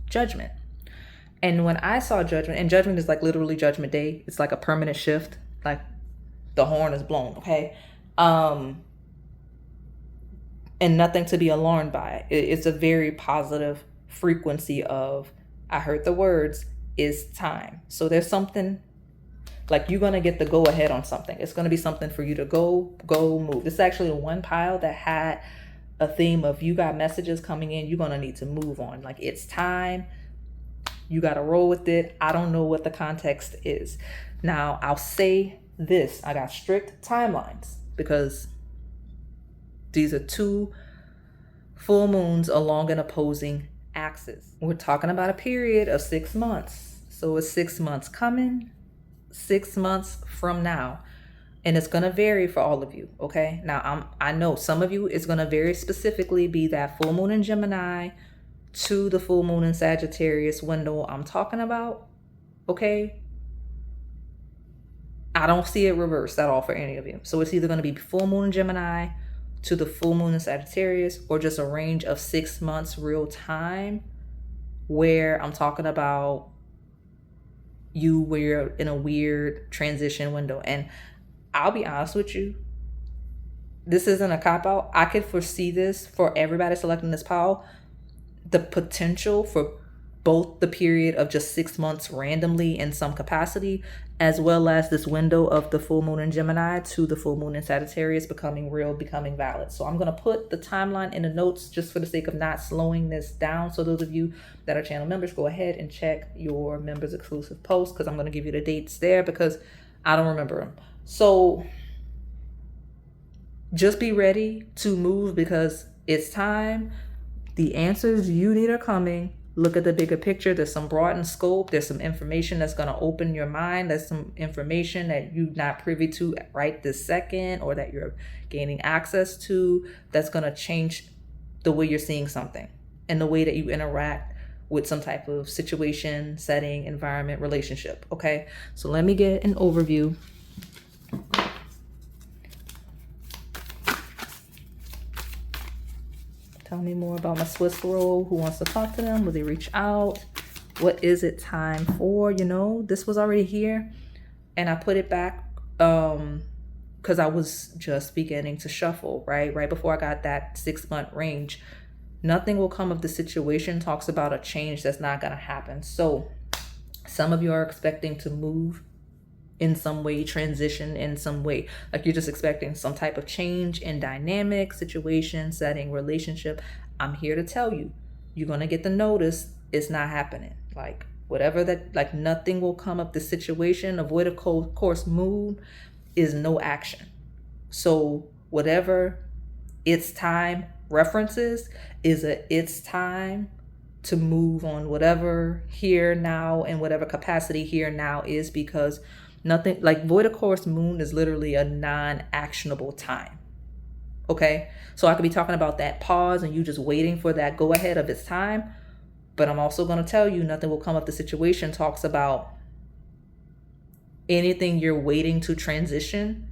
S1: judgment. And when I saw judgment, and judgment is like literally judgment day, it's like a permanent shift, like the horn is blown, okay? And nothing to be alarmed by. It's a very positive frequency of, I heard the words, it's time. So there's something, like you're going to get the go ahead on something. It's going to be something for you to go move. This is actually one pile that had a theme of you got messages coming in, you're going to need to move on. Like it's time. You got to roll with it. I don't know what the context is. Now, I'll say this. I got strict timelines because these are two full moons along an opposing axis. We're talking about a period of 6 months. So it's 6 months coming, 6 months from now. And it's going to vary for all of you. Okay. Now I know some of you, it's going to very specifically be that full moon in Gemini to the full moon in Sagittarius window I'm talking about. Okay. I don't see it reversed at all for any of you. So it's either going to be full moon in Gemini to the full moon in Sagittarius, or just a range of 6 months real time where I'm talking about you where you're in a weird transition window. And I'll be honest with you, this isn't a cop-out. I could foresee this for everybody selecting this pile, the potential for both the period of just 6 months randomly in some capacity, as well as this window of the full moon in Gemini to the full moon in Sagittarius becoming real, becoming valid. So I'm going to put the timeline in the notes just for the sake of not slowing this down. So those of you that are channel members, go ahead and check your members exclusive post, because I'm going to give you the dates there because I don't remember them. So just be ready to move because it's time. The answers you need are coming. Look at the bigger picture. There's some broadened scope. There's some information that's going to open your mind. There's some information that you're not privy to right this second, or that you're gaining access to, that's going to change the way you're seeing something and the way that you interact with some type of situation, setting, environment, relationship. Okay, so let me get an overview. Tell me more about my Swiss roll. Who wants to talk to them? Will they reach out? What is it time for? You know, this was already here and I put it back because I was just beginning to shuffle, right before I got that 6 month range. Nothing will come of the situation talks about a change that's not going to happen. So some of you are expecting to move in some way, transition in some way. Like you're just expecting some type of change in dynamic, situation, setting, relationship. I'm here to tell you, you're going to get the notice it's not happening. Like whatever that, like nothing will come up the situation. Avoid a course moon is no action. So whatever it's time references is it's time to move on whatever here now and whatever capacity here now is, because nothing like void of course moon is literally a non-actionable time. Okay, so I could be talking about that pause and you just waiting for that go ahead of its time, but I'm also going to tell you nothing will come up the situation talks about anything you're waiting to transition,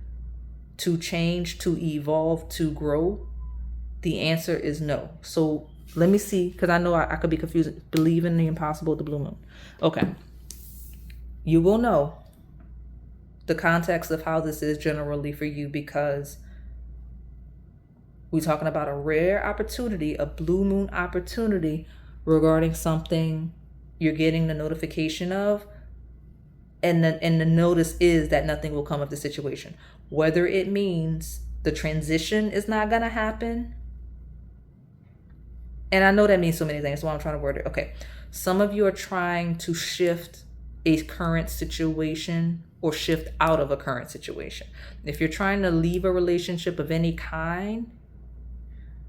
S1: to change, to evolve, to grow. The answer is no. So let me see, because I know I could be confused. Believe in the impossible, the blue moon. Okay, you will know the context of how this is generally for you, because we're talking about a rare opportunity, a blue moon opportunity regarding something you're getting the notification of, and the notice is that nothing will come of the situation. Whether it means the transition is not going to happen, and I know that means so many things, so I'm trying to word it. Okay, some of you are trying to shift a current situation or shift out of a current situation. If you're trying to leave a relationship of any kind,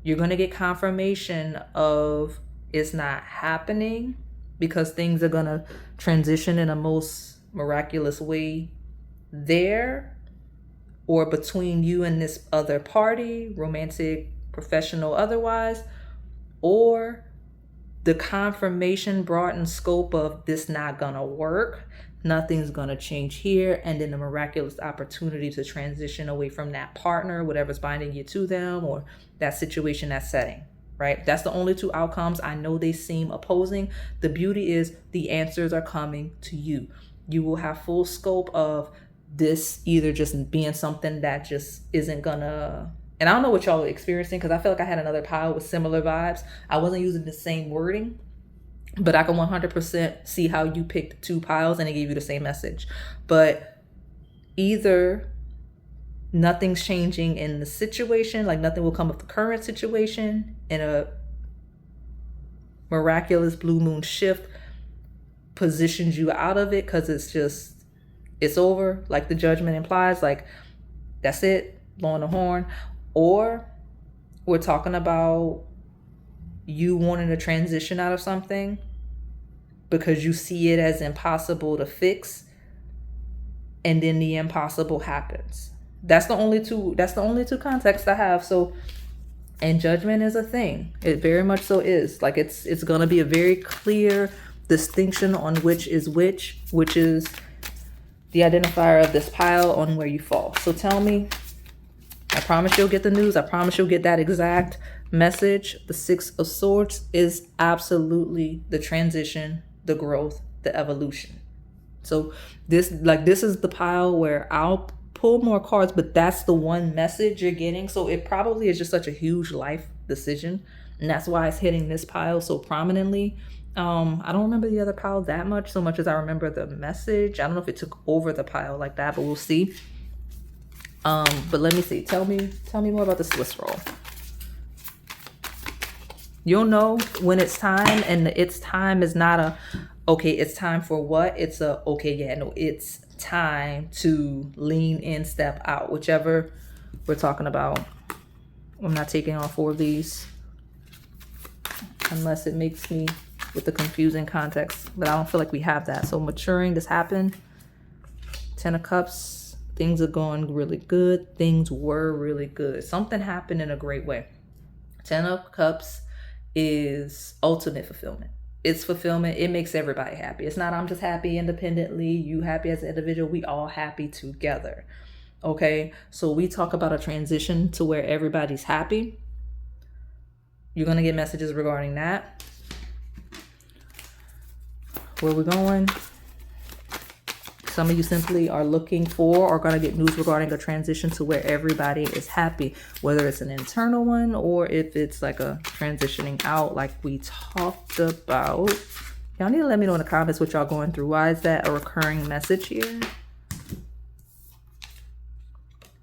S1: you're going to get confirmation of it's not happening, because things are going to transition in a most miraculous way there, or between you and this other party, romantic, professional, otherwise, or the confirmation brought in scope of this not gonna work, nothing's gonna change here, and then the miraculous opportunity to transition away from that partner, whatever's binding you to them, or that situation, that setting, right? That's the only two outcomes. I know they seem opposing. The beauty is the answers are coming to you. You will have full scope of this either just being something that just isn't gonna, and I don't know what y'all are experiencing, because I feel like I had another pile with similar vibes. I wasn't using the same wording, But I can 100% see how you picked two piles and it gave you the same message. But either nothing's changing in the situation, like nothing will come of the current situation, and a miraculous blue moon shift positions you out of it because it's over, like the judgment implies, like that's it, blowing the horn. Or we're talking about you wanting to transition out of something because you see it as impossible to fix, and then the impossible happens. That's the only two contexts I have. So, and judgment is a thing. It very much so is. Like it's gonna be a very clear distinction on which is which is the identifier of this pile on where you fall. So tell me, I promise you'll get the news. I promise you'll get that exact message. The Six of Swords is absolutely the transition, the growth, the evolution. So this is the pile where I'll pull more cards, but that's the one message you're getting. So it probably is just such a huge life decision, and that's why it's hitting this pile so prominently. I don't remember the other pile that much, so much as I remember the message. I don't know if it took over the pile like that, but we'll see. But let me see. Tell me more about the Swiss roll. You'll know when it's time, and it's time is not a, okay, it's time for what? It's a, okay, yeah, no, it's time to lean in, step out, whichever we're talking about. I'm not taking all four of these unless it makes me with the confusing context, but I don't feel like we have that. So maturing, this happened. 10 of Cups, things are going really good. Things were really good. Something happened in a great way. 10 of Cups is ultimate fulfillment. It's fulfillment. It makes everybody happy. It's not I'm just happy independently, you happy as an individual. We all happy together. Okay, so we talk about a transition to where everybody's happy. You're going to get messages regarding that. Where we're going. Some of you simply are looking for or going to get news regarding a transition to where everybody is happy, whether it's an internal one or if it's like a transitioning out like we talked about. Y'all need to let me know in the comments what y'all going through. Why is that a recurring message here?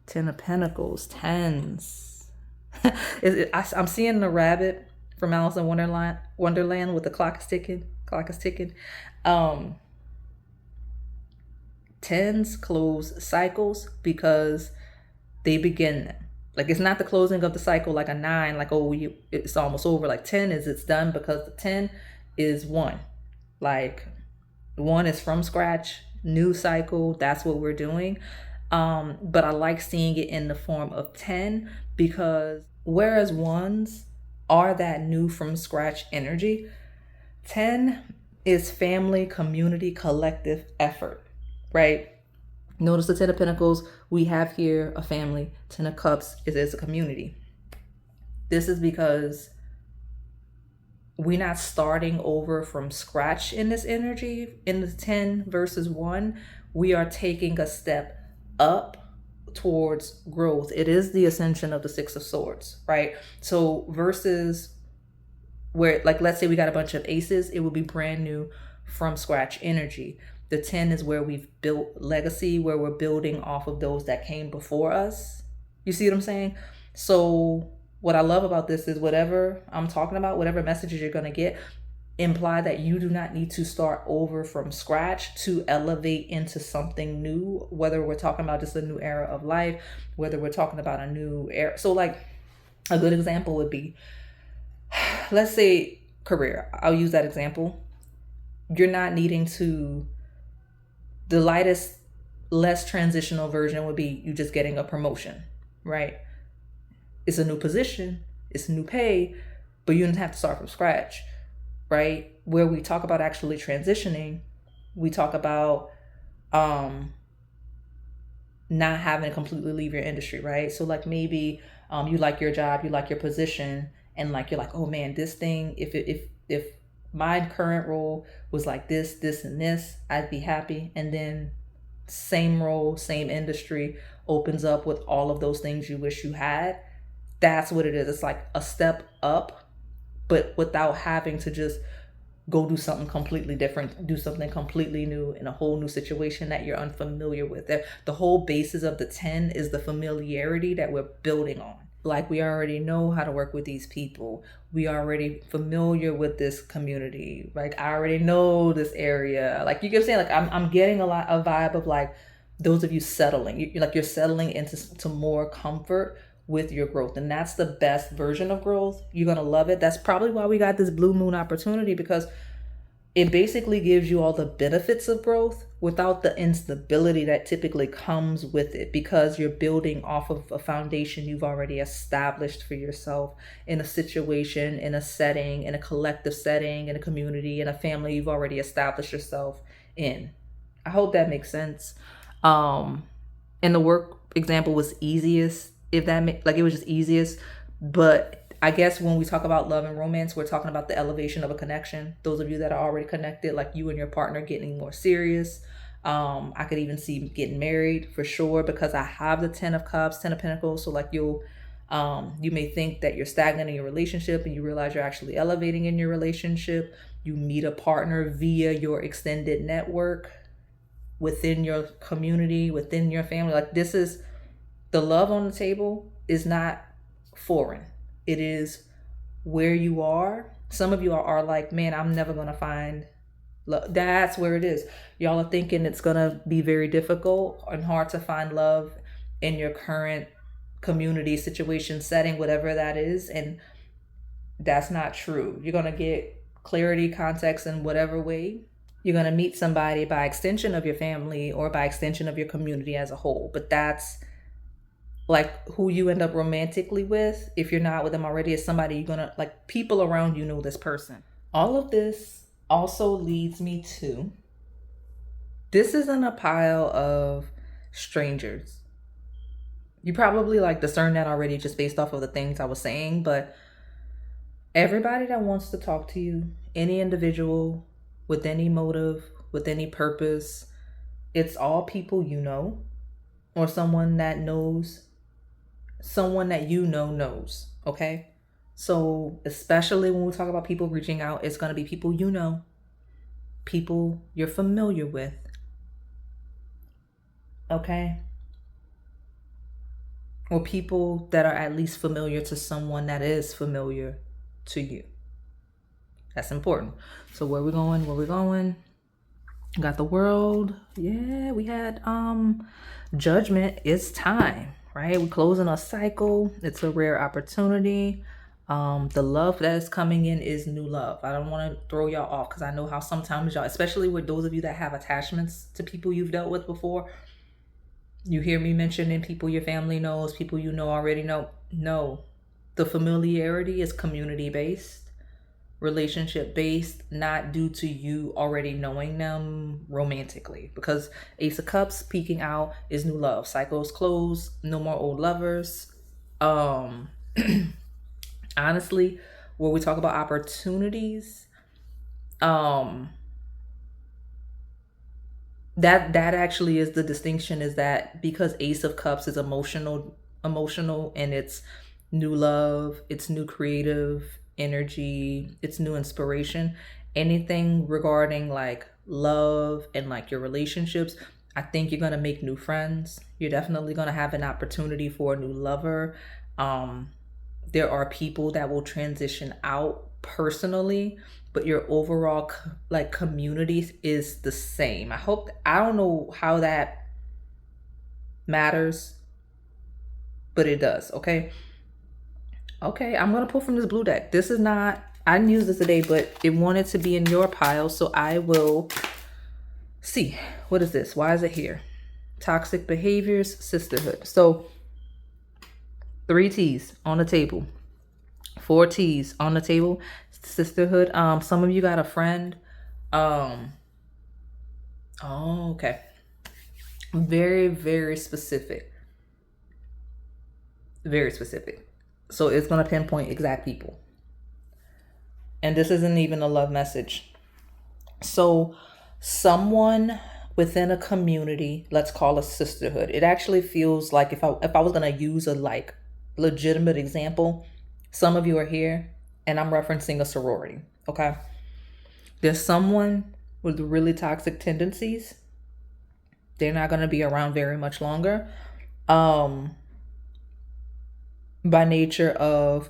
S1: 10 of Pentacles, tens. I'm seeing the rabbit from Alice in Wonderland with the clock is ticking. Tens close cycles because they begin them. Like it's not the closing of the cycle like a 9, like, oh, it's almost over. Like 10 is it's done because the 10 is 1. Like 1 is from scratch, new cycle. That's what we're doing. But I like seeing it in the form of 10 because whereas 1s are that new from scratch energy, 10 is family, community, collective effort, right? Notice the 10 of Pentacles, we have here a family. 10 of Cups is a community. This is because we're not starting over from scratch in this energy. In the 10 versus 1, we are taking a step up towards growth. It is the ascension of the Six of Swords, right? So versus where, like, let's say we got a bunch of aces, it would be brand new from scratch energy. The 10 is where we've built legacy, where we're building off of those that came before us. You see what I'm saying? So what I love about this is whatever I'm talking about, whatever messages you're going to get, imply that you do not need to start over from scratch to elevate into something new, whether we're talking about just a new era of life, whether we're talking about a new era. So like a good example would be, let's say career. I'll use that example. You're not needing to, the lightest, less transitional version would be you just getting a promotion, right? It's a new position, it's a new pay, but you don't have to start from scratch, right? Where we talk about actually transitioning, we talk about not having to completely leave your industry, right? So like maybe you like your job, you like your position, and like you're like, oh man, this thing, if my current role was like this, and this, I'd be happy. And then same role, same industry opens up with all of those things you wish you had. That's what it is. It's like a step up, but without having to just go do something completely different, do something completely new in a whole new situation that you're unfamiliar with. The whole basis of the 10 is the familiarity that we're building on. Like, we already know how to work with these people. We already familiar with this community. Like, I already know this area. Like, you get what I'm saying? Like, I'm getting a vibe of like those of you settling. You're settling into more comfort with your growth, and that's the best version of growth. You're gonna love it. That's probably why we got this blue moon opportunity, because it basically gives you all the benefits of growth without the instability that typically comes with it, because you're building off of a foundation you've already established for yourself in a situation, in a setting, in a collective setting, in a community, in a family you've already established yourself in. I hope that makes sense. And the work example was easiest, if that like, it was just easiest. But I guess when we talk about love and romance, we're talking about the elevation of a connection. Those of you that are already connected, like you and your partner getting more serious. I could even see getting married for sure, because I have the 10 of Cups, 10 of Pentacles. So like you may think that you're stagnant in your relationship, and you realize you're actually elevating in your relationship. You meet a partner via your extended network, within your community, within your family. Like, this is the love on the table is not foreign. It is where you are. Some of you are like, man, I'm never going to find love. That's where it is. Y'all are thinking it's going to be very difficult and hard to find love in your current community, situation, setting, whatever that is. And that's not true. You're going to get clarity, context in whatever way. You're going to meet somebody by extension of your family or by extension of your community as a whole. But that's like who you end up romantically with, if you're not with them already, is somebody you're going to, like, people around you know this person. All of this also leads me to, this isn't a pile of strangers. You probably like discern that already just based off of the things I was saying, but everybody that wants to talk to you, any individual with any motive, with any purpose, it's all people you know, or someone that knows, someone that you know knows, okay? So especially when we talk about people reaching out, it's going to be people you know, people you're familiar with, okay? Or people that are at least familiar to someone that is familiar to you. That's important. So where we going? Where we going? Got the World. Yeah, we had Judgment. It's time, right? We're closing a cycle. It's a rare opportunity. The love that is coming in is new love. I don't want to throw y'all off, because I know how sometimes y'all, especially with those of you that have attachments to people you've dealt with before, you hear me mentioning people your family knows, people you know already know. No, the familiarity is community-based, relationship-based, not due to you already knowing them romantically. Because Ace of Cups peeking out is new love. Cycles close, no more old lovers. Honestly, when we talk about opportunities, that actually is the distinction, is that because Ace of Cups is emotional, and it's new love, it's new creative energy, it's new inspiration. Anything regarding like love and like your relationships, I think you're going to make new friends. You're definitely going to have an opportunity for a new lover. There are people that will transition out personally, but your overall like community is the same. I don't know how that matters, but it does. Okay, I'm gonna pull from this blue deck. This is not, I didn't use this today, but it wanted to be in your pile, so I will see. What is this? Why is it here? Toxic behaviors, sisterhood. So 3 T's on the table, 4 T's on the table. Sisterhood. Some of you got a friend. Oh, okay. Very, very specific. Very specific. So it's going to pinpoint exact people. And this isn't even a love message. So someone within a community, let's call a sisterhood. It actually feels like if I was going to use a like legitimate example, some of you are here and I'm referencing a sorority. Okay. There's someone with really toxic tendencies. They're not going to be around very much longer. By nature of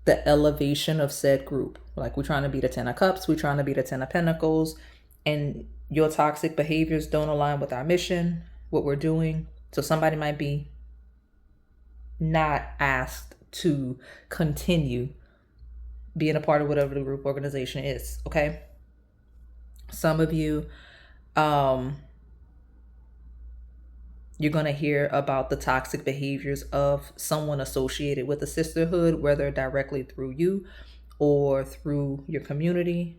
S1: the elevation of said group. Like, we're trying to be the 10 of cups, we're trying to be the 10 of pentacles, and your toxic behaviors don't align with our mission, what we're doing. So somebody might be not asked to continue being a part of whatever the group organization is. Okay. Some of you, you're going to hear about the toxic behaviors of someone associated with the sisterhood, whether directly through you or through your community.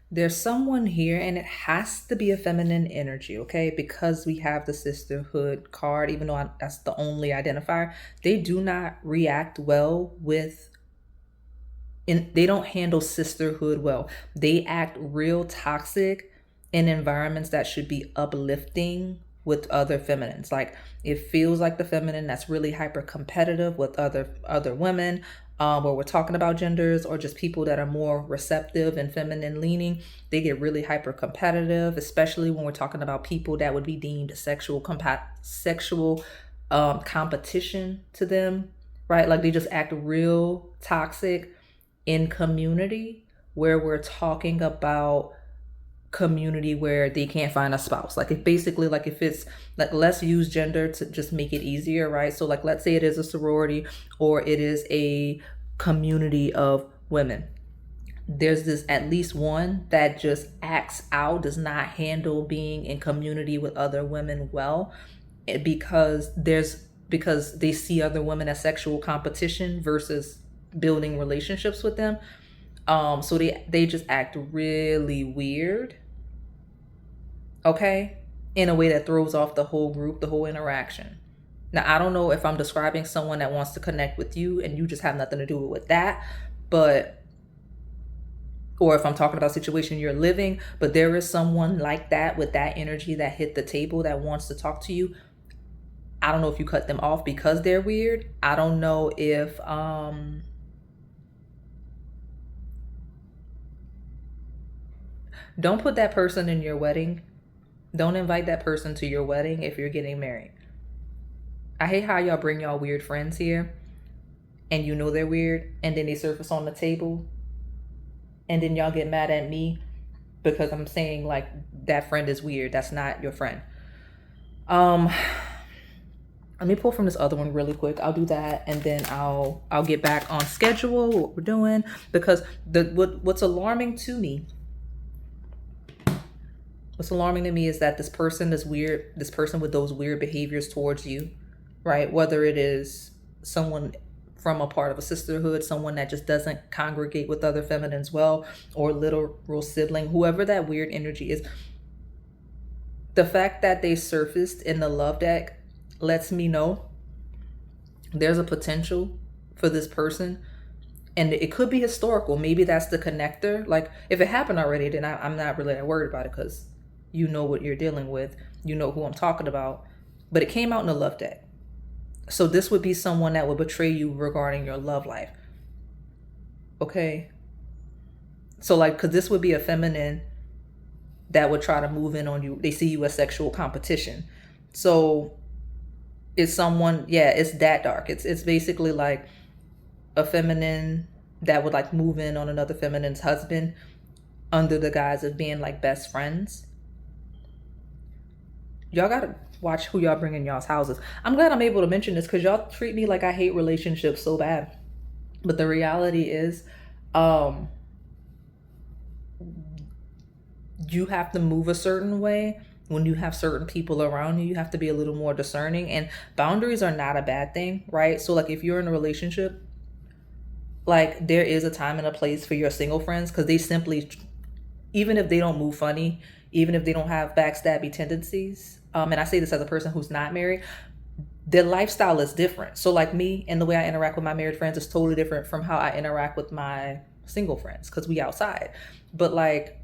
S1: There's someone here, and it has to be a feminine energy, okay? Because we have the sisterhood card, even though that's the only identifier, they do not react well with, they don't handle sisterhood well. They act real toxic in environments that should be uplifting with other feminines. Like, it feels like the feminine that's really hyper competitive with other women, where we're talking about genders, or just people that are more receptive and feminine leaning. They get really hyper competitive, especially when we're talking about people that would be deemed sexual competition to them, right? Like, they just act real toxic in community, where we're talking about community where they can't find a spouse. Like, if basically, like, if it's like, let's use gender to just make it easier, right? So like, let's say it is a sorority or it is a community of women. There's this at least one that just acts out, does not handle being in community with other women well, because they see other women as sexual competition versus building relationships with them. So they just act really weird, okay, in a way that throws off the whole group, the whole interaction. Now, I don't know if I'm describing someone that wants to connect with you and you just have nothing to do with that, but, or if I'm talking about a situation you're living, but there is someone like that with that energy that hit the table that wants to talk to you. I don't know if you cut them off because they're weird. I don't know if, don't put that person in your wedding. Don't invite that person to your wedding if you're getting married. I hate how y'all bring y'all weird friends here and you know they're weird, and then they surface on the table, and then y'all get mad at me because I'm saying like that friend is weird. That's not your friend. Let me pull from this other one really quick. I'll do that, and then I'll get back on schedule, what we're doing, because what's alarming to me is that this person is weird, this person with those weird behaviors towards you, right? Whether it is someone from a part of a sisterhood, someone that just doesn't congregate with other feminines well, or literal sibling, whoever that weird energy is. The fact that they surfaced in the love deck lets me know there's a potential for this person. And it could be historical. Maybe that's the connector. Like, if it happened already, then I'm not really worried about it, because you know what you're dealing with. You know who I'm talking about. But it came out in the love deck. So this would be someone that would betray you regarding your love life. Okay? So like, because this would be a feminine that would try to move in on you. They see you as sexual competition. So it's someone, yeah, it's that dark. It's basically like a feminine that would like move in on another feminine's husband under the guise of being like best friends. Y'all gotta watch who y'all bring in y'all's houses. I'm glad I'm able to mention this, because y'all treat me like I hate relationships so bad. But the reality is, you have to move a certain way when you have certain people around you. You have to be a little more discerning, and boundaries are not a bad thing, right? So like, if you're in a relationship, like, there is a time and a place for your single friends, because they simply, even if they don't move funny, even if they don't have backstabby tendencies, and I say this as a person who's not married, their lifestyle is different. So like me, and the way I interact with my married friends is totally different from how I interact with my single friends, because we outside. But like,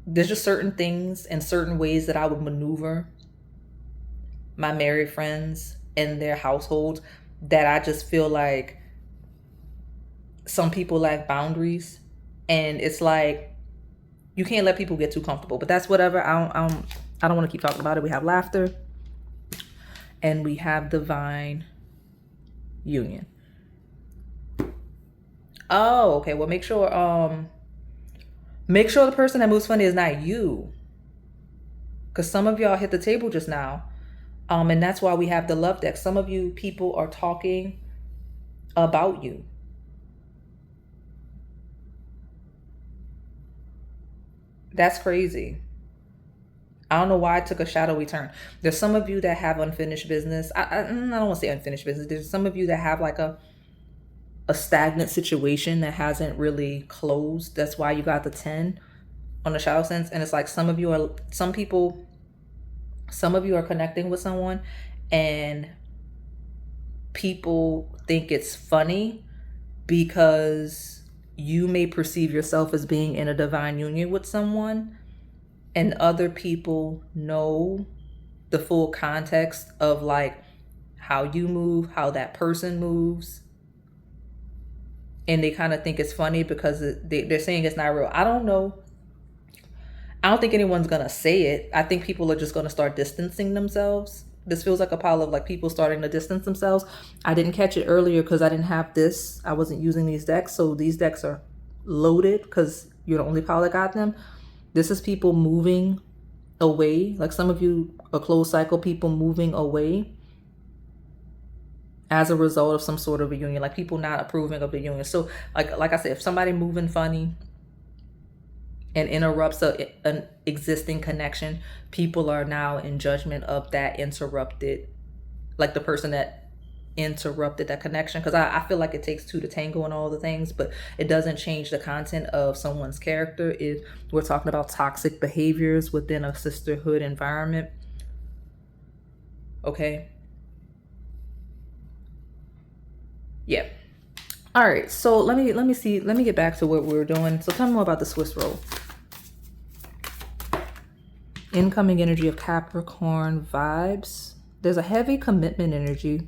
S1: there's just certain things and certain ways that I would maneuver my married friends in their households that I just feel like some people lack boundaries. And it's like, You can't let people get too comfortable, but that's whatever. I don't want to keep talking about it. We have laughter and we have divine union. Oh, okay. Well, make sure the person that moves funny is not you. Because some of y'all hit the table just now. And that's why we have the love deck. Some of you people are talking about you. That's crazy. I don't know why I took a shadowy turn. There's some of you that have unfinished business. I don't want to say unfinished business. There's some of you that have like a stagnant situation that hasn't really closed. That's why you got the 10 on the shadow sense. And it's like some of you are connecting with someone and people think it's funny because you may perceive yourself as being in a divine union with someone, and other people know the full context of like how you move, how that person moves, and they kind of think it's funny because they're saying it's not real. I don't know. I don't think anyone's gonna say it. I think people are just gonna start distancing themselves. This feels like a pile of like people starting to distance themselves. I didn't catch it earlier because I didn't have this. I wasn't using these decks. So these decks are loaded because you're the only pile that got them. This is people moving away. Like some of you, a closed cycle, people moving away as a result of some sort of a union. Like people not approving of the union. So like I said, if somebody moving funny and interrupts an existing connection, people are now in judgment of that interrupted, like the person that interrupted that connection. Because I feel like it takes two to tango and all the things, but it doesn't change the content of someone's character if we're talking about toxic behaviors within a sisterhood environment. Okay. Yeah. All right. So let me get back to what we were doing. So tell me more about the Swiss roll. Incoming energy of Capricorn vibes. There's a heavy commitment energy.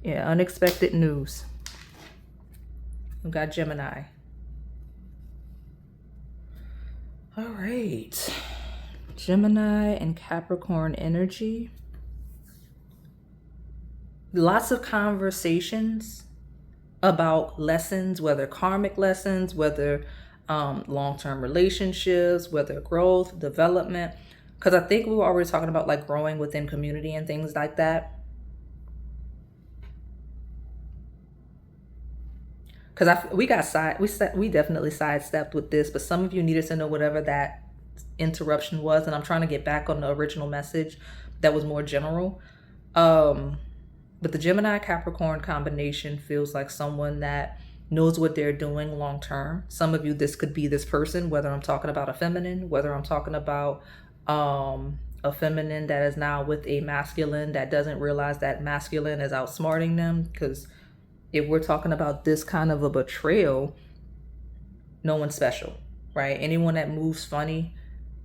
S1: Yeah, unexpected news. We've got Gemini. All right. Gemini and Capricorn energy. Lots of conversations about lessons, whether karmic lessons, whether long-term relationships, whether growth, development. Because I think we were already talking about like growing within community and things like that. Because we definitely sidestepped with this, but some of you needed to know whatever that interruption was, and I'm trying to get back on the original message that was more general. But the Gemini Capricorn combination feels like someone that knows what they're doing long term. Some of you, this could be this person, whether I'm talking about a feminine, whether I'm talking about a feminine that is now with a masculine that doesn't realize that masculine is outsmarting them. Because if we're talking about this kind of a betrayal, no one's special, right? Anyone that moves funny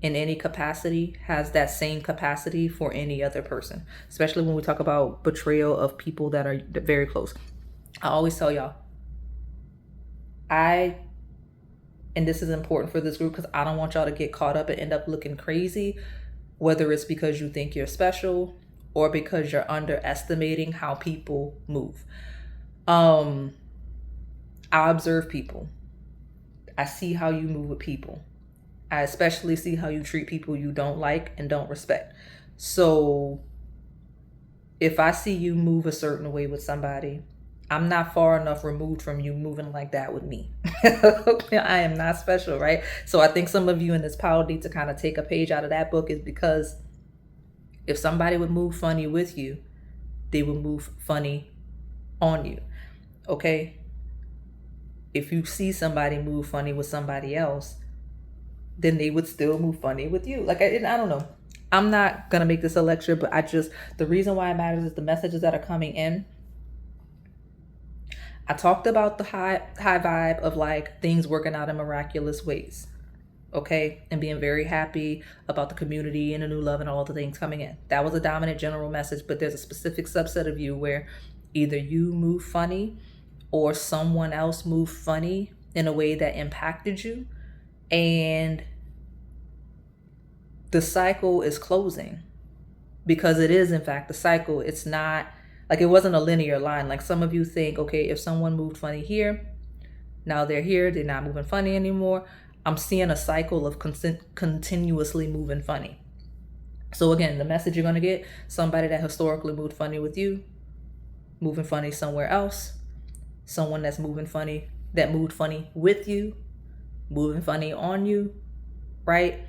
S1: in any capacity has that same capacity for any other person, especially when we talk about betrayal of people that are very close. I always tell y'all, and this is important for this group because I don't want y'all to get caught up and end up looking crazy, whether it's because you think you're special or because you're underestimating how people move. I observe people. I see how you move with people. I especially see how you treat people you don't like and don't respect. So if I see you move a certain way with somebody, I'm not far enough removed from you moving like that with me. I am not special, right? So I think some of you in this pile need to kind of take a page out of that book, is because if somebody would move funny with you, they would move funny on you. Okay? If you see somebody move funny with somebody else, then they would still move funny with you. Like, I don't know. I'm not going to make this a lecture, but the reason why it matters is the messages that are coming in. I talked about the high vibe of like things working out in miraculous ways. Okay. And being very happy about the community and the new love and all the things coming in. That was a dominant general message, but there's a specific subset of you where either you move funny or someone else moved funny in a way that impacted you. and the cycle is closing, because it is in fact the cycle. It's not like, it wasn't a linear line. Like some of you think, okay, if someone moved funny here, now they're here, they're not moving funny anymore. I'm seeing a cycle of continuously moving funny. So again, the message you're going to get, somebody that historically moved funny with you, moving funny somewhere else, someone that's moving funny, that moved funny with you, moving funny on you, right?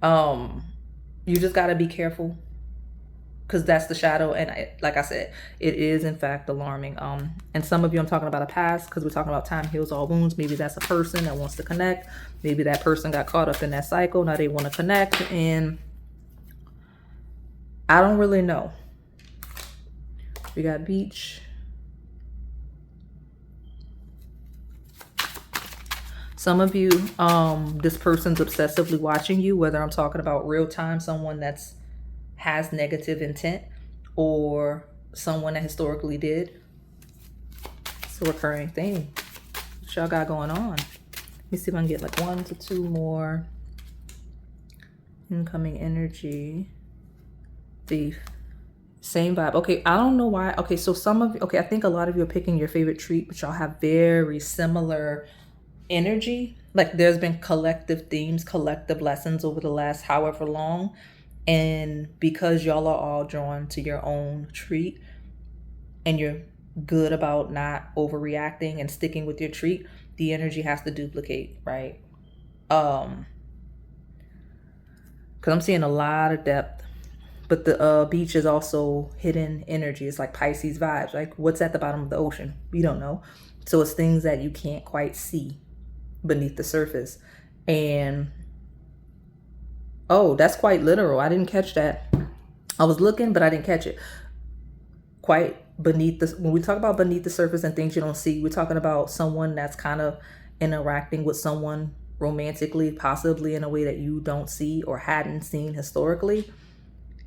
S1: You just got to be careful, because that's the shadow. And like I said, it is in fact alarming. And some of you, I'm talking about a past, because we're talking about time heals all wounds. Maybe that's a person that wants to connect. Maybe that person got caught up in that cycle. Now they want to connect, and I don't really know. We got beach. Some of you, this person's obsessively watching you, whether I'm talking about real time, someone that's has negative intent, or someone that historically did. It's a recurring thing. What y'all got going on? Let me see if I can get like 1 to 2 more. Incoming energy. Thief. Same vibe. Okay, I don't know why. Okay, so some of you, okay, I think a lot of you are picking your favorite treat, but y'all have very similar energy. Like there's been collective themes, collective lessons over the last however long. And because y'all are all drawn to your own treat, and you're good about not overreacting and sticking with your treat, the energy has to duplicate, right? Because I'm seeing a lot of depth. But the beach is also hidden energy. It's like Pisces vibes. Like what's at the bottom of the ocean? We don't know. So it's things that you can't quite see beneath the surface. And oh, that's quite literal. I didn't catch that. I was looking, but I didn't catch it. Quite beneath the, when we talk about beneath the surface and things you don't see, we're talking about someone that's kind of interacting with someone romantically, possibly in a way that you don't see or hadn't seen historically.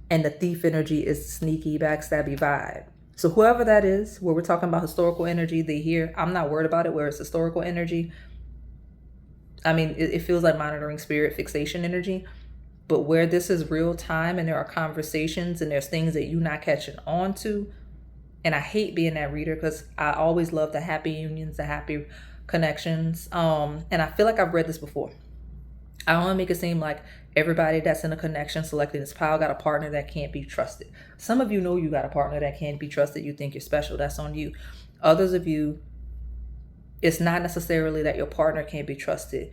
S1: And the thief energy is sneaky, backstabby vibe. So whoever that is, where we're talking about historical energy, they hear, I'm not worried about it, where it's historical energy. I mean, it feels like monitoring spirit fixation energy. But where this is real time and there are conversations and there's things that you're not catching on to. And I hate being that reader, because I always love the happy unions, the happy connections. And I feel like I've read this before. I don't want to make it seem like everybody that's in a connection selecting this pile got a partner that can't be trusted. Some of you know you got a partner that can't be trusted. You think you're special. That's on you. Others of you, it's not necessarily that your partner can't be trusted.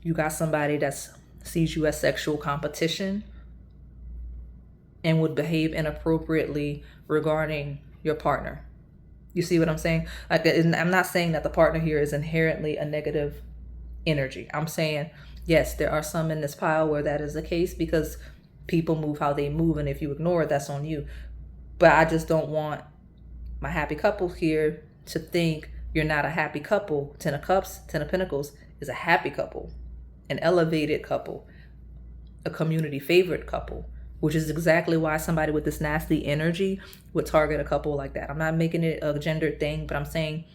S1: You got somebody that sees you as sexual competition and would behave inappropriately regarding your partner. You see what I'm saying? Like, I'm not saying that the partner here is inherently a negative energy. I'm saying, yes, there are some in this pile where that is the case, because people move how they move, and if you ignore it, that's on you. But I just don't want my happy couple here to think you're not a happy couple. 10 of Cups, 10 of Pentacles is a happy couple, an elevated couple, a community favorite couple, which is exactly why somebody with this nasty energy would target a couple like that. I'm not making it a gendered thing, but I'm saying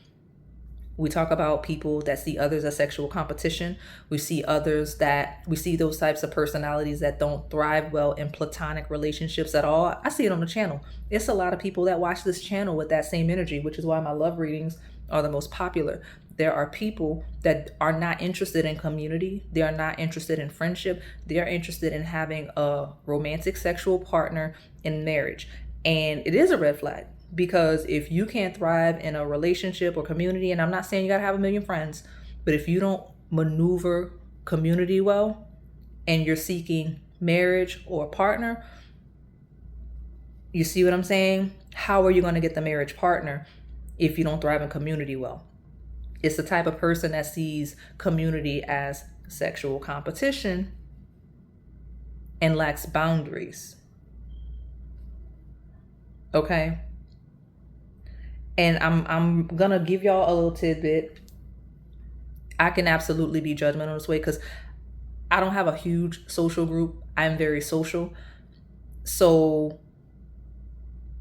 S1: we talk about people that see others as sexual competition. We see those types of personalities that don't thrive well in platonic relationships at all. I see it on the channel. It's a lot of people that watch this channel with that same energy, which is why my love readings are the most popular. There are people that are not interested in community. They are not interested in friendship. They are interested in having a romantic sexual partner in marriage. And it is a red flag. Because if you can't thrive in a relationship or community, and I'm not saying you gotta have a million friends, but if you don't maneuver community well and you're seeking marriage or a partner, you see what I'm saying? How are you gonna get the marriage partner if you don't thrive in community well? It's the type of person that sees community as sexual competition and lacks boundaries. Okay? And I'm gonna give y'all a little tidbit. I can absolutely be judgmental this way because I don't have a huge social group. I'm very social. So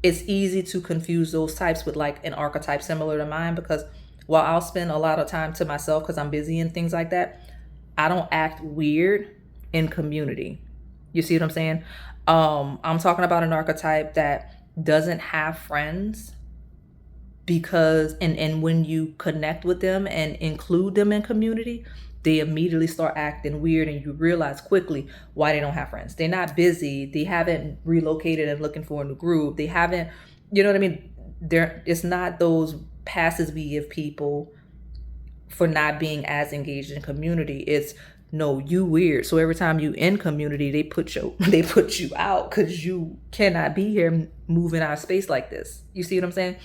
S1: it's easy to confuse those types with like an archetype similar to mine, because while I'll spend a lot of time to myself because I'm busy and things like that, I don't act weird in community. You see what I'm saying? I'm talking about an archetype that doesn't have friends because and when you connect with them and include them in community, they immediately start acting weird, and you realize quickly why they don't have friends. They're not busy, they haven't relocated and looking for a new group, they haven't, you know what I mean? It's not those passes we give people for not being as engaged in community. It's no, you weird. So every time you in community, they put you out because you cannot be here moving out of space like this. You see what I'm saying?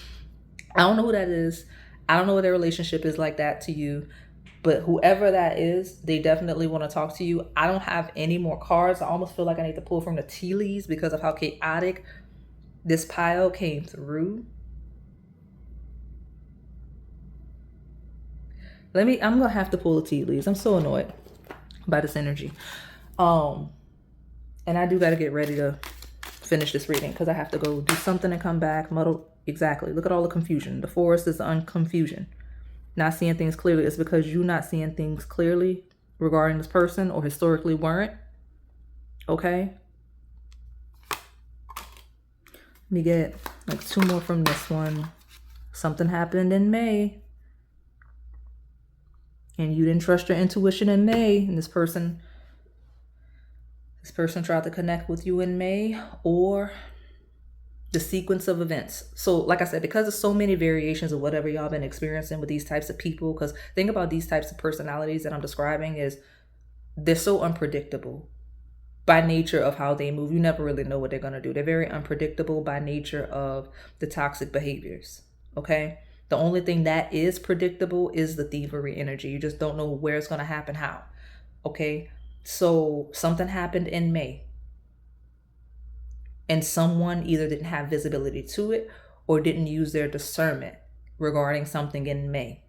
S1: I don't know who that is. I don't know what their relationship is like that to you, but whoever that is, they definitely want to talk to you. I don't have any more cards. I almost feel like I need to pull from the tea leaves because of how chaotic this pile came through. I'm gonna have to pull the tea leaves. I'm so annoyed by this energy. And I do gotta get ready to finish this reading because I have to go do something and come back. Muddled. Exactly. Look at all the confusion. The forest is the unconfusion. Not seeing things clearly. It's because you're not seeing things clearly regarding this person, or historically weren't. Okay. Let me get like 2 more from this one. Something happened in May, and you didn't trust your intuition in May, and this person tried to connect with you in May, or the sequence of events. So like I said, because there's so many variations of whatever y'all been experiencing with these types of people, because think about these types of personalities that I'm describing is they're so unpredictable by nature of how they move. You never really know what they're going to do. They're very unpredictable by nature of the toxic behaviors. Okay. The only thing that is predictable is the thievery energy. You just don't know where it's going to happen, how. Okay. So something happened in May, and someone either didn't have visibility to it or didn't use their discernment regarding something in May.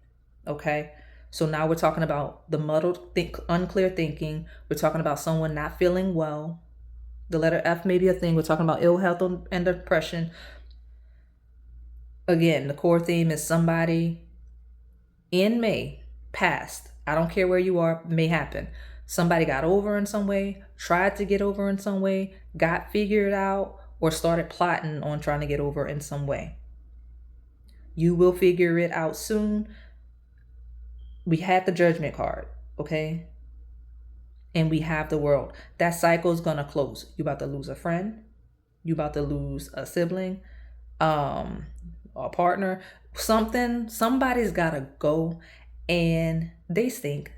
S1: Okay. So now we're talking about the muddled, unclear thinking. We're talking about someone not feeling well. The letter F may be a thing. We're talking about ill health and depression. Again, the core theme is somebody in May, past. I don't care where you are, may happen. Somebody got over in some way, tried to get over in some way, got figured out, or started plotting on trying to get over in some way. You will figure it out soon. We had the Judgment card, okay? And we have the World. That cycle is going to close. You about to lose a friend. You about to lose a sibling, a partner, something. Somebody's got to go, and they stink.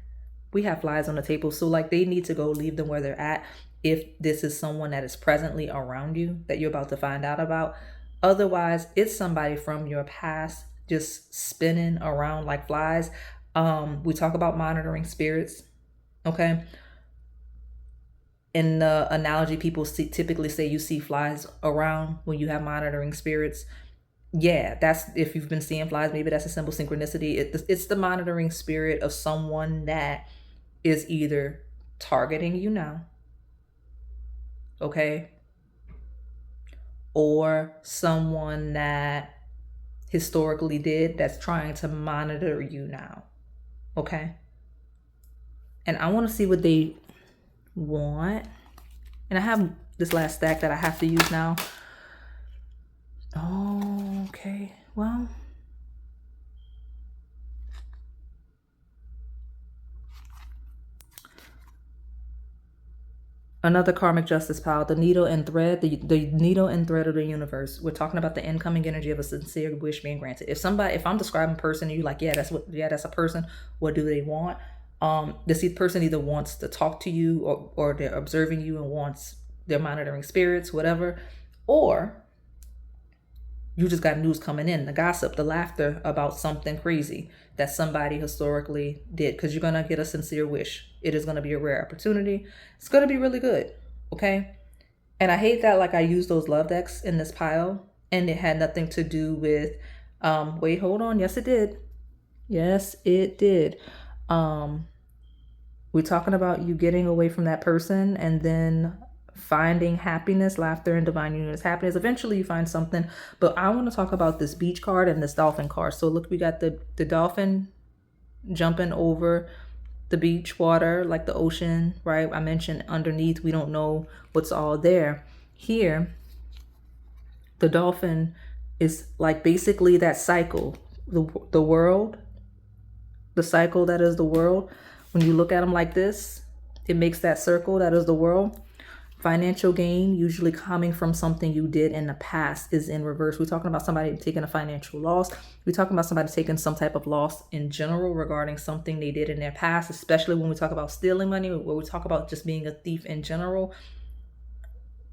S1: We have flies on the table. So like they need to go, leave them where they're at. If this is someone that is presently around you that you're about to find out about. Otherwise, it's somebody from your past just spinning around like flies. We talk about monitoring spirits. Okay. In the analogy, people typically say you see flies around when you have monitoring spirits. Yeah, that's, if you've been seeing flies, maybe that's a simple synchronicity. It's the monitoring spirit of someone that is either targeting you now, okay, or someone that historically did that's trying to monitor you now, okay? And I want to see what they want. And I have this last stack that I have to use now. Oh, okay. Well, another karmic justice pile, the needle and thread, the needle and thread of the universe. We're talking about the incoming energy of a sincere wish being granted. If I'm describing a person and you're like, that's a person, what do they want? This person either wants to talk to you, or they're observing you and wants, they're monitoring spirits, whatever, or you just got news coming in, the gossip, the laughter about something crazy that somebody historically did, because you're going to get a sincere wish. It is going to be a rare opportunity. It's going to be really good. Okay. And I hate that, like, I used those love decks in this pile and it had nothing to do with, wait, hold on. Yes, it did. Yes, it did. We're talking about you getting away from that person and then finding happiness, laughter, and divine union happiness. Eventually you find something, but I want to talk about this beach card and this dolphin card. So look, we got the dolphin jumping over the beach water, like the ocean, right? I mentioned underneath, we don't know what's all there. Here, the dolphin is like basically that cycle, the world, the cycle that is the world. When you look at them like this, it makes that circle that is the world. Financial gain, usually coming from something you did in the past, is in reverse. We're talking about somebody taking a financial loss. We're talking about somebody taking some type of loss in general regarding something they did in their past, especially when we talk about stealing money, or we talk about just being a thief in general.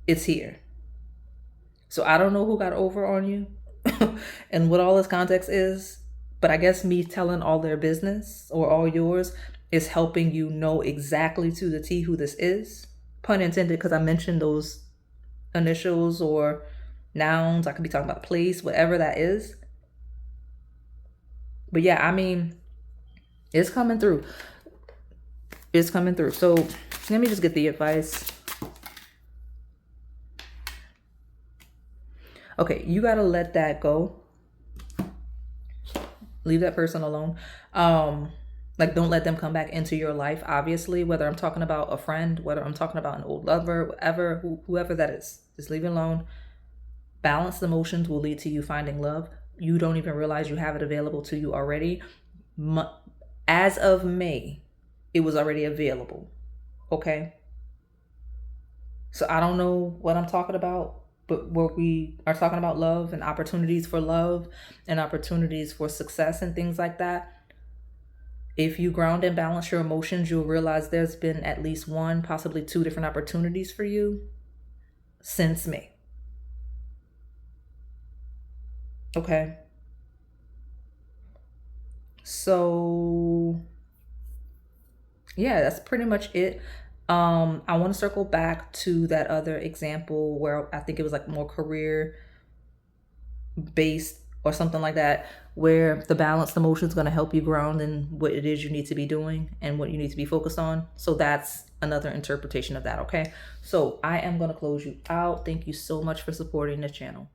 S1: It's here. So I don't know who got over on you and what all this context is, but I guess me telling all their business or all yours is helping you know exactly to the T who this is. Pun intended, because I mentioned those initials or nouns. I could be talking about place, whatever that is. But yeah, I mean, it's coming through. It's coming through. So let me just get the advice. Okay, you got to let that go. Leave that person alone. Like, don't let them come back into your life, obviously, whether I'm talking about a friend, whether I'm talking about an old lover, whatever, whoever that is. Just leave it alone. Balanced emotions will lead to you finding love. You don't even realize you have it available to you already. As of May, it was already available. Okay? So I don't know what I'm talking about, but where we are talking about love and opportunities for love and opportunities for success and things like that. If you ground and balance your emotions, you'll realize there's been at least one, possibly two different opportunities for you since May. Okay. So yeah, that's pretty much it. I want to circle back to that other example where I think it was like more career based or something like that, where the balanced emotion is going to help you ground in what it is you need to be doing and what you need to be focused on. So that's another interpretation of that. Okay. So I am going to close you out. Thank you so much for supporting the channel.